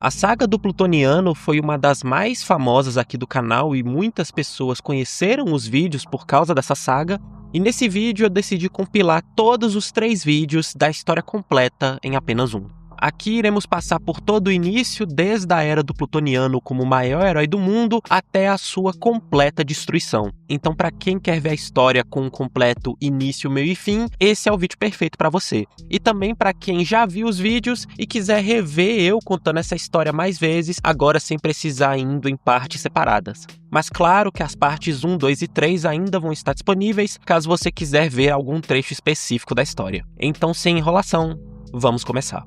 A saga do Plutoniano foi uma das mais famosas aqui do canal e muitas pessoas conheceram os vídeos por causa dessa saga. E nesse vídeo eu decidi compilar todos os 3 vídeos da história completa em apenas um. Aqui iremos passar por todo o início, desde a era do Plutoniano como o maior herói do mundo até a sua completa destruição. Então, para quem quer ver a história com um completo início, meio e fim, esse é o vídeo perfeito para você. E também para quem já viu os vídeos e quiser rever eu contando essa história mais vezes, agora sem precisar indo em partes separadas. Mas claro que as partes 1, 2 e 3 ainda vão estar disponíveis, caso você quiser ver algum trecho específico da história. Então, sem enrolação, vamos começar.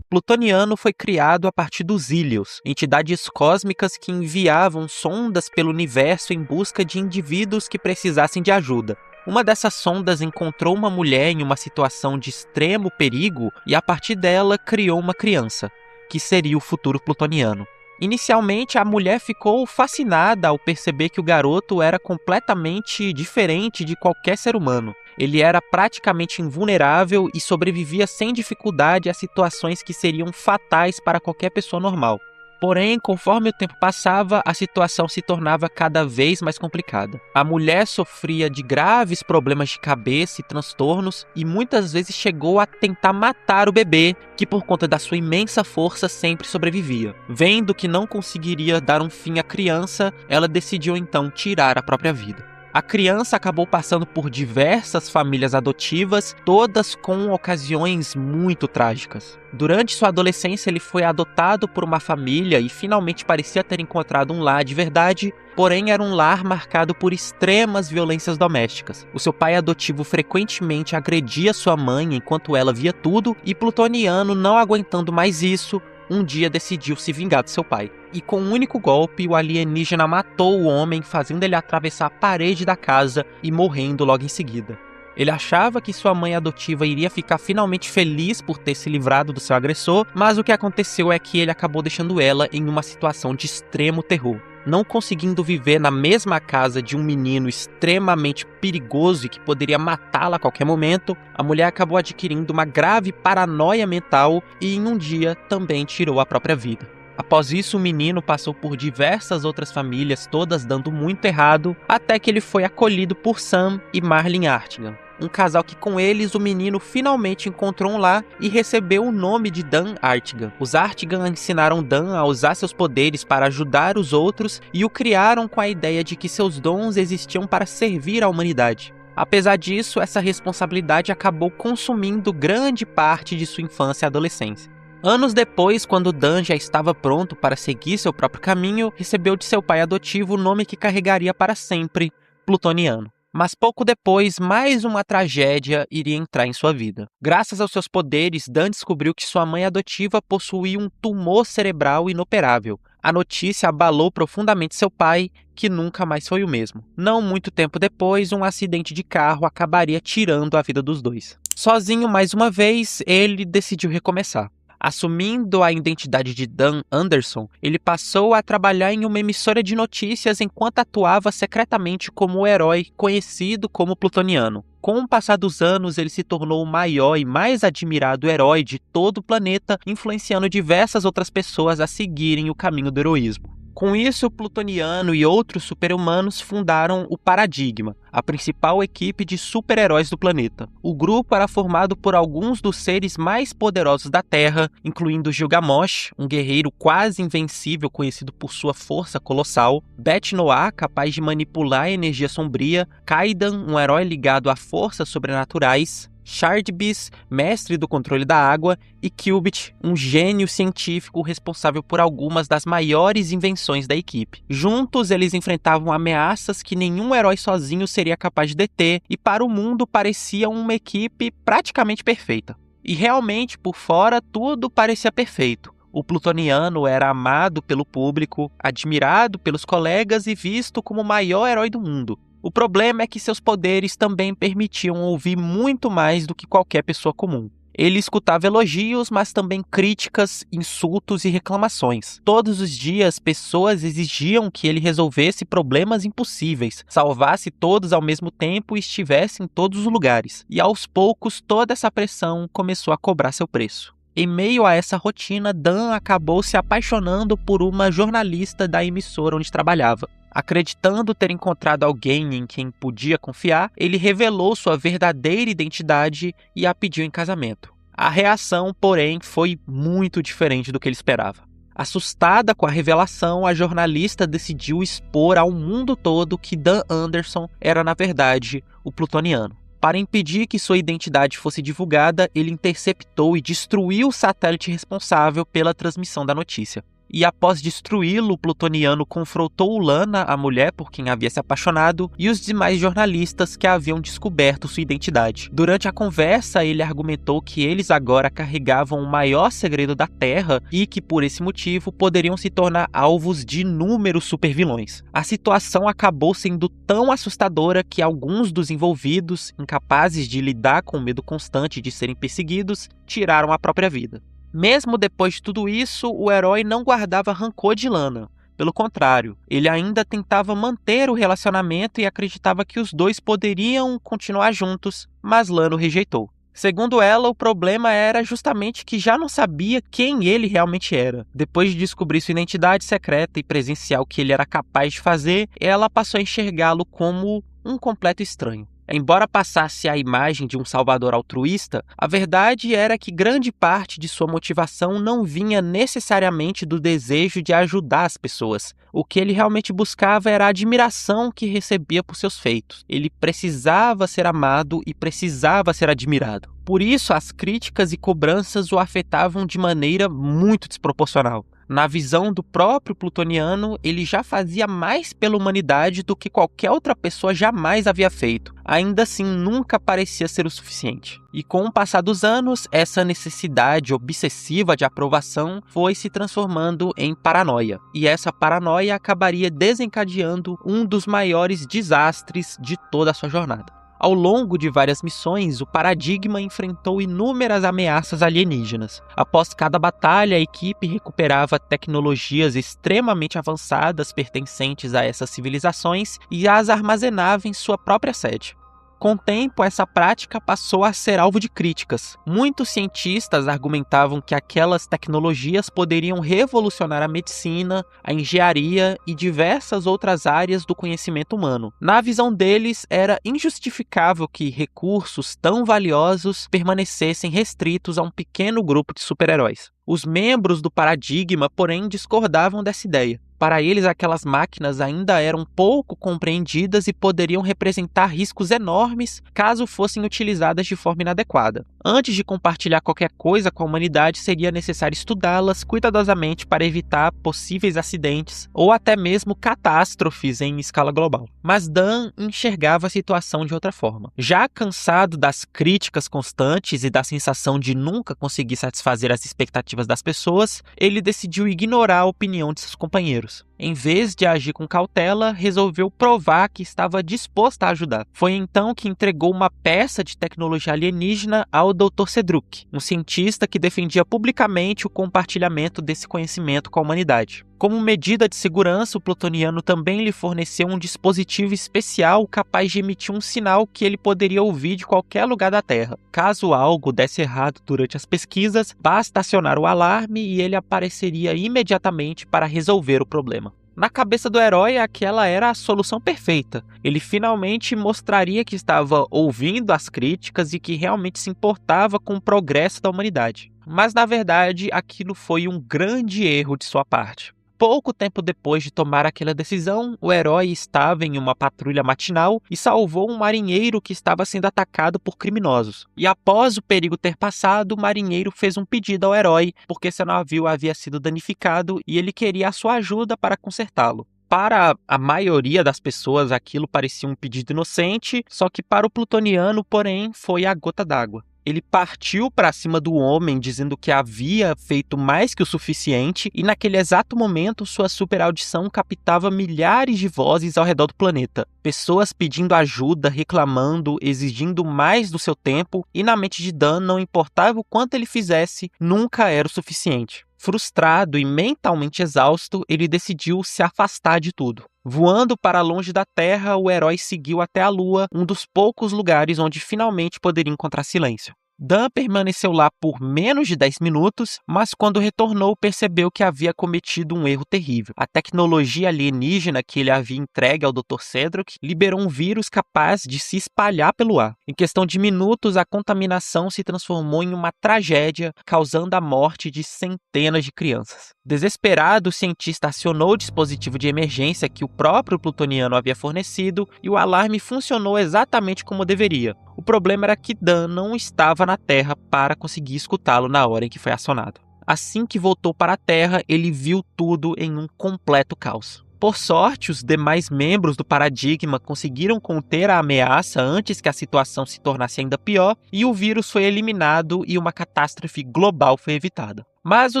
Plutoniano foi criado a partir dos Ílios, entidades cósmicas que enviavam sondas pelo universo em busca de indivíduos que precisassem de ajuda. Uma dessas sondas encontrou uma mulher em uma situação de extremo perigo e a partir dela criou uma criança, que seria o futuro Plutoniano. Inicialmente, a mulher ficou fascinada ao perceber que o garoto era completamente diferente de qualquer ser humano. Ele era praticamente invulnerável e sobrevivia sem dificuldade a situações que seriam fatais para qualquer pessoa normal. Porém, conforme o tempo passava, a situação se tornava cada vez mais complicada. A mulher sofria de graves problemas de cabeça e transtornos e muitas vezes chegou a tentar matar o bebê, que por conta da sua imensa força sempre sobrevivia. Vendo que não conseguiria dar um fim à criança, ela decidiu então tirar a própria vida. A criança acabou passando por diversas famílias adotivas, todas com ocasiões muito trágicas. Durante sua adolescência, ele foi adotado por uma família e finalmente parecia ter encontrado um lar de verdade, porém era um lar marcado por extremas violências domésticas. O seu pai adotivo frequentemente agredia sua mãe enquanto ela via tudo, e Plutoniano, não aguentando mais isso, um dia decidiu se vingar de seu pai. E com um único golpe, o alienígena matou o homem, fazendo ele atravessar a parede da casa e morrendo logo em seguida. Ele achava que sua mãe adotiva iria ficar finalmente feliz por ter se livrado do seu agressor, mas o que aconteceu é que ele acabou deixando ela em uma situação de extremo terror. Não conseguindo viver na mesma casa de um menino extremamente perigoso e que poderia matá-la a qualquer momento, a mulher acabou adquirindo uma grave paranoia mental e em um dia também tirou a própria vida. Após isso, o menino passou por diversas outras famílias, todas dando muito errado, até que ele foi acolhido por Sam e Marlene Artigan. Um casal que com eles o menino finalmente encontrou um lar e recebeu o nome de Dan Artigan. Os Artigan ensinaram Dan a usar seus poderes para ajudar os outros e o criaram com a ideia de que seus dons existiam para servir à humanidade. Apesar disso, essa responsabilidade acabou consumindo grande parte de sua infância e adolescência. Anos depois, quando Dan já estava pronto para seguir seu próprio caminho, recebeu de seu pai adotivo o nome que carregaria para sempre, Plutoniano. Mas pouco depois, mais uma tragédia iria entrar em sua vida. Graças aos seus poderes, Dan descobriu que sua mãe adotiva possuía um tumor cerebral inoperável. A notícia abalou profundamente seu pai, que nunca mais foi o mesmo. Não muito tempo depois, um acidente de carro acabaria tirando a vida dos dois. Sozinho mais uma vez, ele decidiu recomeçar. Assumindo a identidade de Dan Anderson, ele passou a trabalhar em uma emissora de notícias enquanto atuava secretamente como o herói conhecido como Plutoniano. Com o passar dos anos, ele se tornou o maior e mais admirado herói de todo o planeta, influenciando diversas outras pessoas a seguirem o caminho do heroísmo. Com isso, Plutoniano e outros super-humanos fundaram o Paradigma, a principal equipe de super-heróis do planeta. O grupo era formado por alguns dos seres mais poderosos da Terra, incluindo Gilgamesh, um guerreiro quase invencível conhecido por sua força colossal, Beth Noah, capaz de manipular a energia sombria, Kaidan, um herói ligado a forças sobrenaturais, Shardbis, mestre do controle da água, e Cubit, um gênio científico responsável por algumas das maiores invenções da equipe. Juntos, eles enfrentavam ameaças que nenhum herói sozinho seria capaz de deter, e para o mundo parecia uma equipe praticamente perfeita. E realmente, por fora, tudo parecia perfeito. O Plutoniano era amado pelo público, admirado pelos colegas e visto como o maior herói do mundo. O problema é que seus poderes também permitiam ouvir muito mais do que qualquer pessoa comum. Ele escutava elogios, mas também críticas, insultos e reclamações. Todos os dias, pessoas exigiam que ele resolvesse problemas impossíveis, salvasse todos ao mesmo tempo e estivesse em todos os lugares. E aos poucos, toda essa pressão começou a cobrar seu preço. Em meio a essa rotina, Dan acabou se apaixonando por uma jornalista da emissora onde trabalhava. Acreditando ter encontrado alguém em quem podia confiar, ele revelou sua verdadeira identidade e a pediu em casamento. A reação, porém, foi muito diferente do que ele esperava. Assustada com a revelação, a jornalista decidiu expor ao mundo todo que Dan Anderson era, na verdade, o plutoniano. Para impedir que sua identidade fosse divulgada, ele interceptou e destruiu o satélite responsável pela transmissão da notícia. E após destruí-lo, o plutoniano confrontou Lana, a mulher por quem havia se apaixonado, e os demais jornalistas que haviam descoberto sua identidade. Durante a conversa, ele argumentou que eles agora carregavam o maior segredo da Terra e que, por esse motivo, poderiam se tornar alvos de inúmeros supervilões. A situação acabou sendo tão assustadora que alguns dos envolvidos, incapazes de lidar com o medo constante de serem perseguidos, tiraram a própria vida. Mesmo depois de tudo isso, o herói não guardava rancor de Lana. Pelo contrário, ele ainda tentava manter o relacionamento e acreditava que os dois poderiam continuar juntos, mas Lana o rejeitou. Segundo ela, o problema era justamente que já não sabia quem ele realmente era. Depois de descobrir sua identidade secreta e presenciar o que ele era capaz de fazer, ela passou a enxergá-lo como um completo estranho. Embora passasse a imagem de um salvador altruísta, a verdade era que grande parte de sua motivação não vinha necessariamente do desejo de ajudar as pessoas. O que ele realmente buscava era a admiração que recebia por seus feitos. Ele precisava ser amado e precisava ser admirado. Por isso, as críticas e cobranças o afetavam de maneira muito desproporcional. Na visão do próprio plutoniano, ele já fazia mais pela humanidade do que qualquer outra pessoa jamais havia feito. Ainda assim, nunca parecia ser o suficiente. E com o passar dos anos, essa necessidade obsessiva de aprovação foi se transformando em paranoia. E essa paranoia acabaria desencadeando um dos maiores desastres de toda a sua jornada. Ao longo de várias missões, o Paradigma enfrentou inúmeras ameaças alienígenas. Após cada batalha, a equipe recuperava tecnologias extremamente avançadas pertencentes a essas civilizações e as armazenava em sua própria sede. Com o tempo, essa prática passou a ser alvo de críticas. Muitos cientistas argumentavam que aquelas tecnologias poderiam revolucionar a medicina, a engenharia e diversas outras áreas do conhecimento humano. Na visão deles, era injustificável que recursos tão valiosos permanecessem restritos a um pequeno grupo de super-heróis. Os membros do Paradigma, porém, discordavam dessa ideia. Para eles, aquelas máquinas ainda eram pouco compreendidas e poderiam representar riscos enormes caso fossem utilizadas de forma inadequada. Antes de compartilhar qualquer coisa com a humanidade, seria necessário estudá-las cuidadosamente para evitar possíveis acidentes ou até mesmo catástrofes em escala global. Mas Dan enxergava a situação de outra forma. Já cansado das críticas constantes e da sensação de nunca conseguir satisfazer as expectativas das pessoas, ele decidiu ignorar a opinião de seus companheiros. Em vez de agir com cautela, resolveu provar que estava disposto a ajudar. Foi então que entregou uma peça de tecnologia alienígena ao Dr. Cedric, um cientista que defendia publicamente o compartilhamento desse conhecimento com a humanidade. Como medida de segurança, o plutoniano também lhe forneceu um dispositivo especial capaz de emitir um sinal que ele poderia ouvir de qualquer lugar da Terra. Caso algo desse errado durante as pesquisas, basta acionar o alarme e ele apareceria imediatamente para resolver o problema. Na cabeça do herói, aquela era a solução perfeita. Ele finalmente mostraria que estava ouvindo as críticas e que realmente se importava com o progresso da humanidade. Mas, na verdade, aquilo foi um grande erro de sua parte. Pouco tempo depois de tomar aquela decisão, o herói estava em uma patrulha matinal e salvou um marinheiro que estava sendo atacado por criminosos. E após o perigo ter passado, o marinheiro fez um pedido ao herói porque seu navio havia sido danificado e ele queria a sua ajuda para consertá-lo. Para a maioria das pessoas, aquilo parecia um pedido inocente, só que para o plutoniano, porém, foi a gota d'água. Ele partiu para cima do homem, dizendo que havia feito mais que o suficiente, e naquele exato momento sua superaudição captava milhares de vozes ao redor do planeta. Pessoas pedindo ajuda, reclamando, exigindo mais do seu tempo, e na mente de Dan, não importava o quanto ele fizesse, nunca era o suficiente. Frustrado e mentalmente exausto, ele decidiu se afastar de tudo. Voando para longe da Terra, o herói seguiu até a Lua, um dos poucos lugares onde finalmente poderia encontrar silêncio. Dan permaneceu lá por menos de 10 minutos, mas quando retornou percebeu que havia cometido um erro terrível. A tecnologia alienígena que ele havia entregue ao Dr. Cedric liberou um vírus capaz de se espalhar pelo ar. Em questão de minutos, a contaminação se transformou em uma tragédia, causando a morte de centenas de crianças. Desesperado, o cientista acionou o dispositivo de emergência que o próprio plutoniano havia fornecido e o alarme funcionou exatamente como deveria. O problema era que Dan não estava na Terra para conseguir escutá-lo na hora em que foi acionado. Assim que voltou para a Terra, ele viu tudo em um completo caos. Por sorte, os demais membros do Paradigma conseguiram conter a ameaça antes que a situação se tornasse ainda pior, e o vírus foi eliminado e uma catástrofe global foi evitada. Mas o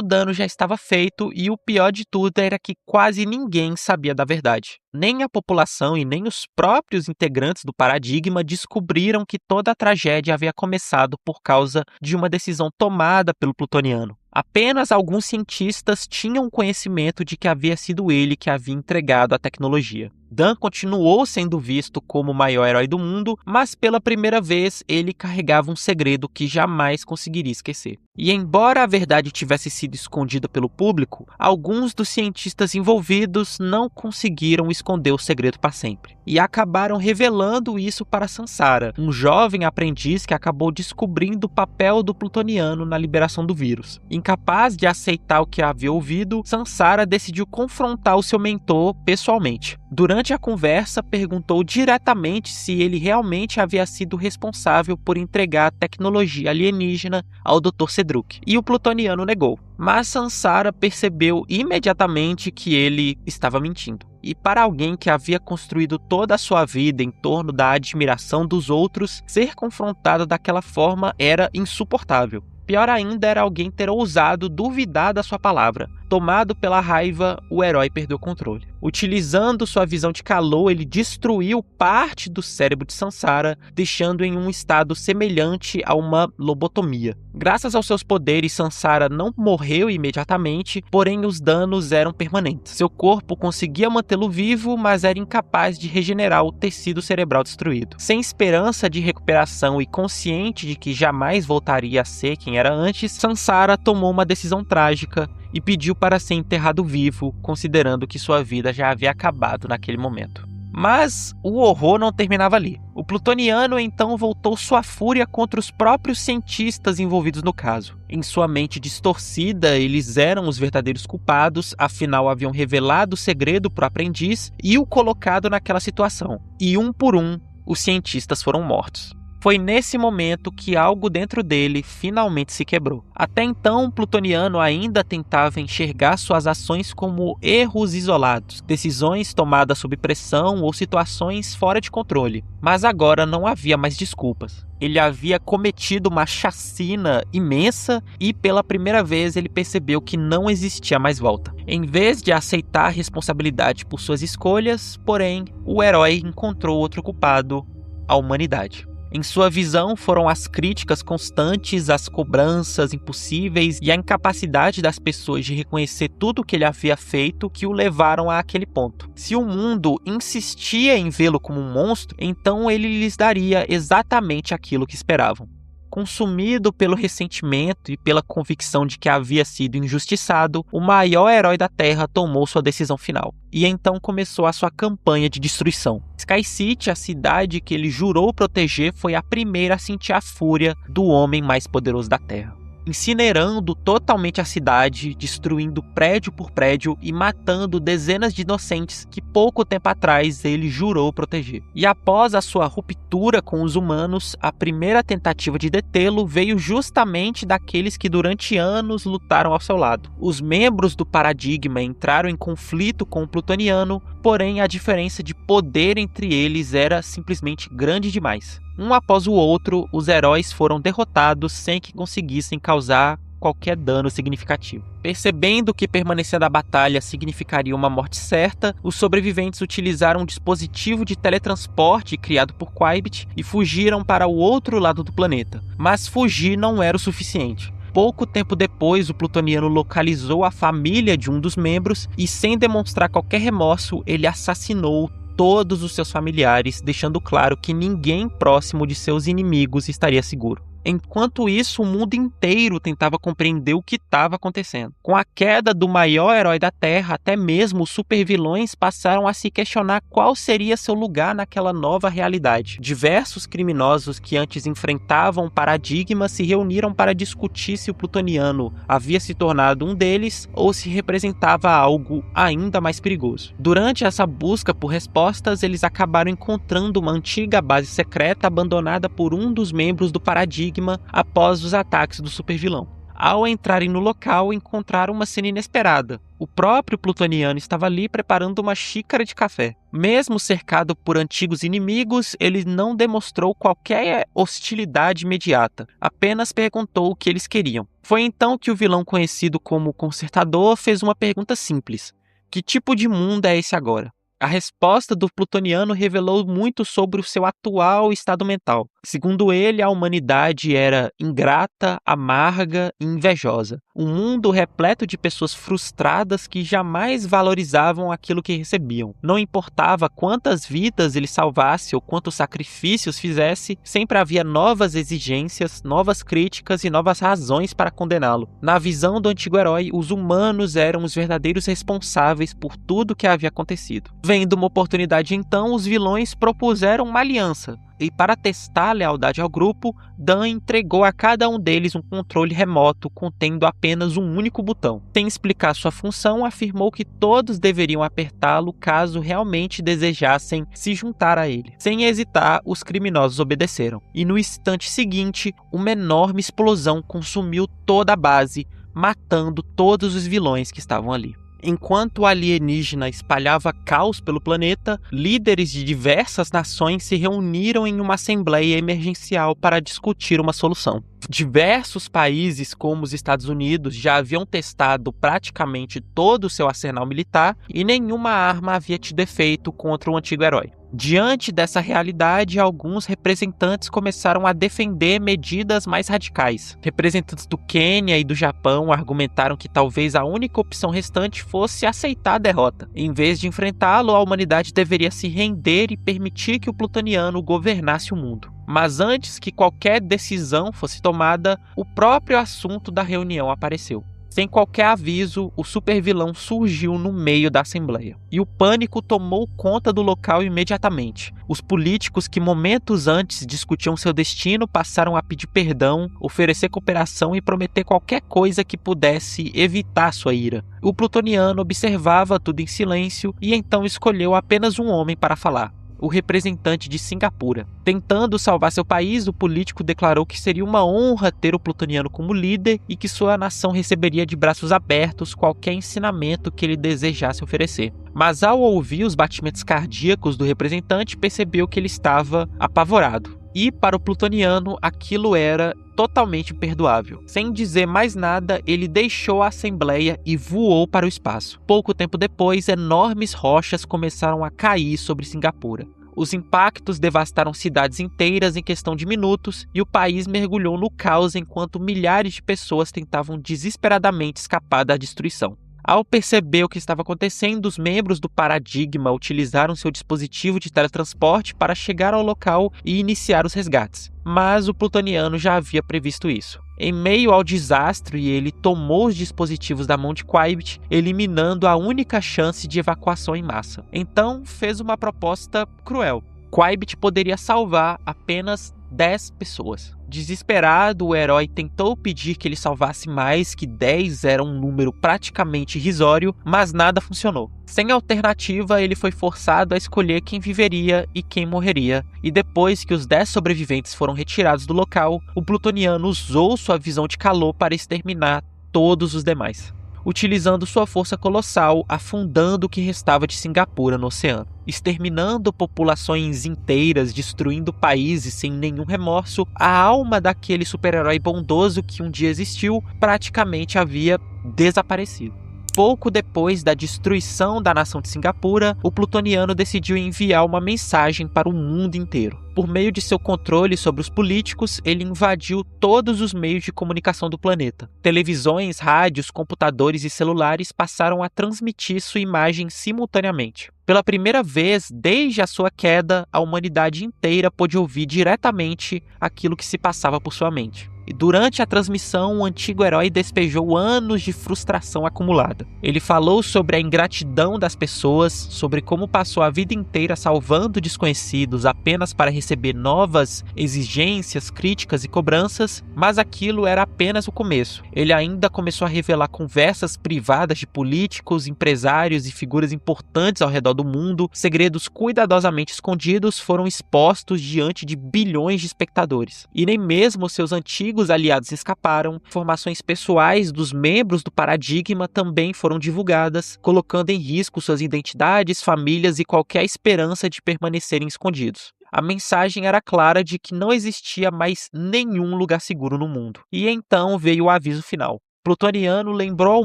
dano já estava feito e o pior de tudo era que quase ninguém sabia da verdade. Nem a população e nem os próprios integrantes do Paradigma descobriram que toda a tragédia havia começado por causa de uma decisão tomada pelo plutoniano. Apenas alguns cientistas tinham conhecimento de que havia sido ele que havia entregado a tecnologia. Dan continuou sendo visto como o maior herói do mundo, mas pela primeira vez ele carregava um segredo que jamais conseguiria esquecer. E embora a verdade tivesse sido escondida pelo público, alguns dos cientistas envolvidos não conseguiram esconder o segredo para sempre. E acabaram revelando isso para Sansara, um jovem aprendiz que acabou descobrindo o papel do plutoniano na liberação do vírus. Incapaz de aceitar o que havia ouvido, Sansara decidiu confrontar o seu mentor pessoalmente. Durante a conversa, perguntou diretamente se ele realmente havia sido responsável por entregar a tecnologia alienígena ao Dr. Cedric, e o plutoniano negou. Mas Sansara percebeu imediatamente que ele estava mentindo. E para alguém que havia construído toda a sua vida em torno da admiração dos outros, ser confrontado daquela forma era insuportável. Pior ainda era alguém ter ousado duvidar da sua palavra. Tomado pela raiva, o herói perdeu o controle. Utilizando sua visão de calor, ele destruiu parte do cérebro de Sansara, deixando em um estado semelhante a uma lobotomia. Graças aos seus poderes, Sansara não morreu imediatamente, porém os danos eram permanentes. Seu corpo conseguia mantê-lo vivo, mas era incapaz de regenerar o tecido cerebral destruído. Sem esperança de recuperação e consciente de que jamais voltaria a ser quem era antes, Sansara tomou uma decisão trágica e pediu para ser enterrado vivo, considerando que sua vida já havia acabado naquele momento. Mas o horror não terminava ali. O plutoniano então voltou sua fúria contra os próprios cientistas envolvidos no caso. Em sua mente distorcida, eles eram os verdadeiros culpados, afinal haviam revelado o segredo para o aprendiz e o colocado naquela situação. E um por um, os cientistas foram mortos. Foi nesse momento que algo dentro dele finalmente se quebrou. Até então, o plutoniano ainda tentava enxergar suas ações como erros isolados, decisões tomadas sob pressão ou situações fora de controle. Mas agora não havia mais desculpas. Ele havia cometido uma chacina imensa e pela primeira vez ele percebeu que não existia mais volta. Em vez de aceitar a responsabilidade por suas escolhas, porém, o herói encontrou outro culpado: a humanidade. Em sua visão, foram as críticas constantes, as cobranças impossíveis e a incapacidade das pessoas de reconhecer tudo o que ele havia feito que o levaram àquele ponto. Se o mundo insistia em vê-lo como um monstro, então ele lhes daria exatamente aquilo que esperavam. Consumido pelo ressentimento e pela convicção de que havia sido injustiçado, o maior herói da Terra tomou sua decisão final. E então começou a sua campanha de destruição. Sky City, a cidade que ele jurou proteger, foi a primeira a sentir a fúria do homem mais poderoso da Terra. Incinerando totalmente a cidade, destruindo prédio por prédio e matando dezenas de inocentes que pouco tempo atrás ele jurou proteger. E após a sua ruptura com os humanos, a primeira tentativa de detê-lo veio justamente daqueles que durante anos lutaram ao seu lado. Os membros do Paradigma entraram em conflito com o plutoniano, porém a diferença de poder entre eles era simplesmente grande demais. Um após o outro, os heróis foram derrotados sem que conseguissem causar qualquer dano significativo. Percebendo que permanecer na batalha significaria uma morte certa, os sobreviventes utilizaram um dispositivo de teletransporte criado por Quibit e fugiram para o outro lado do planeta. Mas fugir não era o suficiente. Pouco tempo depois, o plutoniano localizou a família de um dos membros e, sem demonstrar qualquer remorso, ele assassinou todos os seus familiares, deixando claro que ninguém próximo de seus inimigos estaria seguro. Enquanto isso, o mundo inteiro tentava compreender o que estava acontecendo. Com a queda do maior herói da Terra, até mesmo os supervilões passaram a se questionar qual seria seu lugar naquela nova realidade. Diversos criminosos que antes enfrentavam o paradigma se reuniram para discutir se o plutoniano havia se tornado um deles ou se representava algo ainda mais perigoso. Durante essa busca por respostas, eles acabaram encontrando uma antiga base secreta abandonada por um dos membros do paradigma após os ataques do supervilão. Ao entrarem no local, encontraram uma cena inesperada. O próprio plutoniano estava ali preparando uma xícara de café. Mesmo cercado por antigos inimigos, ele não demonstrou qualquer hostilidade imediata, apenas perguntou o que eles queriam. Foi então que o vilão conhecido como Consertador fez uma pergunta simples: que tipo de mundo é esse agora? A resposta do plutoniano revelou muito sobre o seu atual estado mental. Segundo ele, a humanidade era ingrata, amarga e invejosa. Um mundo repleto de pessoas frustradas que jamais valorizavam aquilo que recebiam. Não importava quantas vidas ele salvasse ou quantos sacrifícios fizesse, sempre havia novas exigências, novas críticas e novas razões para condená-lo. Na visão do antigo herói, os humanos eram os verdadeiros responsáveis por tudo que havia acontecido. Vendo uma oportunidade então, os vilões propuseram uma aliança. E para testar a lealdade ao grupo, Dan entregou a cada um deles um controle remoto contendo apenas um único botão. Sem explicar sua função, afirmou que todos deveriam apertá-lo caso realmente desejassem se juntar a ele. Sem hesitar, os criminosos obedeceram. E no instante seguinte, uma enorme explosão consumiu toda a base, matando todos os vilões que estavam ali. Enquanto o alienígena espalhava caos pelo planeta, líderes de diversas nações se reuniram em uma assembleia emergencial para discutir uma solução. Diversos países, como os Estados Unidos, já haviam testado praticamente todo o seu arsenal militar e nenhuma arma havia tido efeito contra o antigo herói. Diante dessa realidade, alguns representantes começaram a defender medidas mais radicais. Representantes do Quênia e do Japão argumentaram que talvez a única opção restante fosse aceitar a derrota. Em vez de enfrentá-lo, a humanidade deveria se render e permitir que o plutoniano governasse o mundo. Mas antes que qualquer decisão fosse tomada, o próprio assunto da reunião apareceu. Sem qualquer aviso, o supervilão surgiu no meio da assembleia. E o pânico tomou conta do local imediatamente. Os políticos que momentos antes discutiam seu destino passaram a pedir perdão, oferecer cooperação e prometer qualquer coisa que pudesse evitar sua ira. O plutoniano observava tudo em silêncio e então escolheu apenas um homem para falar: o representante de Singapura. Tentando salvar seu país, o político declarou que seria uma honra ter o plutoniano como líder e que sua nação receberia de braços abertos qualquer ensinamento que ele desejasse oferecer. Mas ao ouvir os batimentos cardíacos do representante, percebeu que ele estava apavorado. E para o plutoniano, aquilo era totalmente imperdoável. Sem dizer mais nada, ele deixou a assembleia e voou para o espaço. Pouco tempo depois, enormes rochas começaram a cair sobre Singapura. Os impactos devastaram cidades inteiras em questão de minutos e o país mergulhou no caos enquanto milhares de pessoas tentavam desesperadamente escapar da destruição. Ao perceber o que estava acontecendo, os membros do Paradigma utilizaram seu dispositivo de teletransporte para chegar ao local e iniciar os resgates. Mas o plutoniano já havia previsto isso. Em meio ao desastre, ele tomou os dispositivos da mão de Quibit, eliminando a única chance de evacuação em massa. Então, fez uma proposta cruel. Quibit poderia salvar apenas 10 pessoas. Desesperado, o herói tentou pedir que ele salvasse mais, que 10 era um número praticamente irrisório, mas nada funcionou. Sem alternativa, ele foi forçado a escolher quem viveria e quem morreria, e depois que os 10 sobreviventes foram retirados do local, o plutoniano usou sua visão de calor para exterminar todos os demais, utilizando sua força colossal, afundando o que restava de Singapura no oceano, exterminando populações inteiras, destruindo países sem nenhum remorso. A alma daquele super-herói bondoso que um dia existiu praticamente havia desaparecido. Pouco depois da destruição da nação de Singapura, o plutoniano decidiu enviar uma mensagem para o mundo inteiro. Por meio de seu controle sobre os políticos, ele invadiu todos os meios de comunicação do planeta. Televisões, rádios, computadores e celulares passaram a transmitir sua imagem simultaneamente. Pela primeira vez desde a sua queda, a humanidade inteira pôde ouvir diretamente aquilo que se passava por sua mente. E durante a transmissão, o antigo herói despejou anos de frustração acumulada. Ele falou sobre a ingratidão das pessoas, sobre como passou a vida inteira salvando desconhecidos apenas para receber novas exigências, críticas e cobranças, mas aquilo era apenas o começo. Ele ainda começou a revelar conversas privadas de políticos, empresários e figuras importantes ao redor do mundo. Segredos cuidadosamente escondidos foram expostos diante de bilhões de espectadores. E nem mesmo seus antigos aliados escaparam. Informações pessoais dos membros do Paradigma também foram divulgadas, colocando em risco suas identidades, famílias e qualquer esperança de permanecerem escondidos. A mensagem era clara de que não existia mais nenhum lugar seguro no mundo. E então veio o aviso final. Plutoniano lembrou ao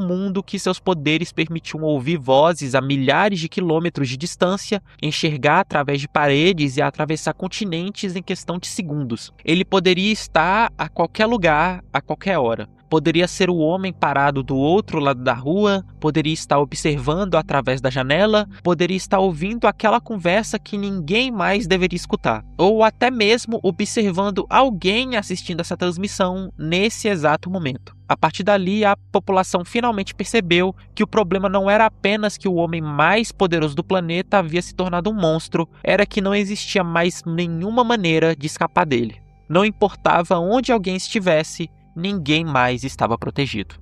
mundo que seus poderes permitiam ouvir vozes a milhares de quilômetros de distância, enxergar através de paredes e atravessar continentes em questão de segundos. Ele poderia estar a qualquer lugar, a qualquer hora. Poderia ser o homem parado do outro lado da rua, poderia estar observando através da janela, poderia estar ouvindo aquela conversa que ninguém mais deveria escutar, ou até mesmo observando alguém assistindo essa transmissão nesse exato momento. A partir dali, a população finalmente percebeu que o problema não era apenas que o homem mais poderoso do planeta havia se tornado um monstro, era que não existia mais nenhuma maneira de escapar dele. Não importava onde alguém estivesse, ninguém mais estava protegido.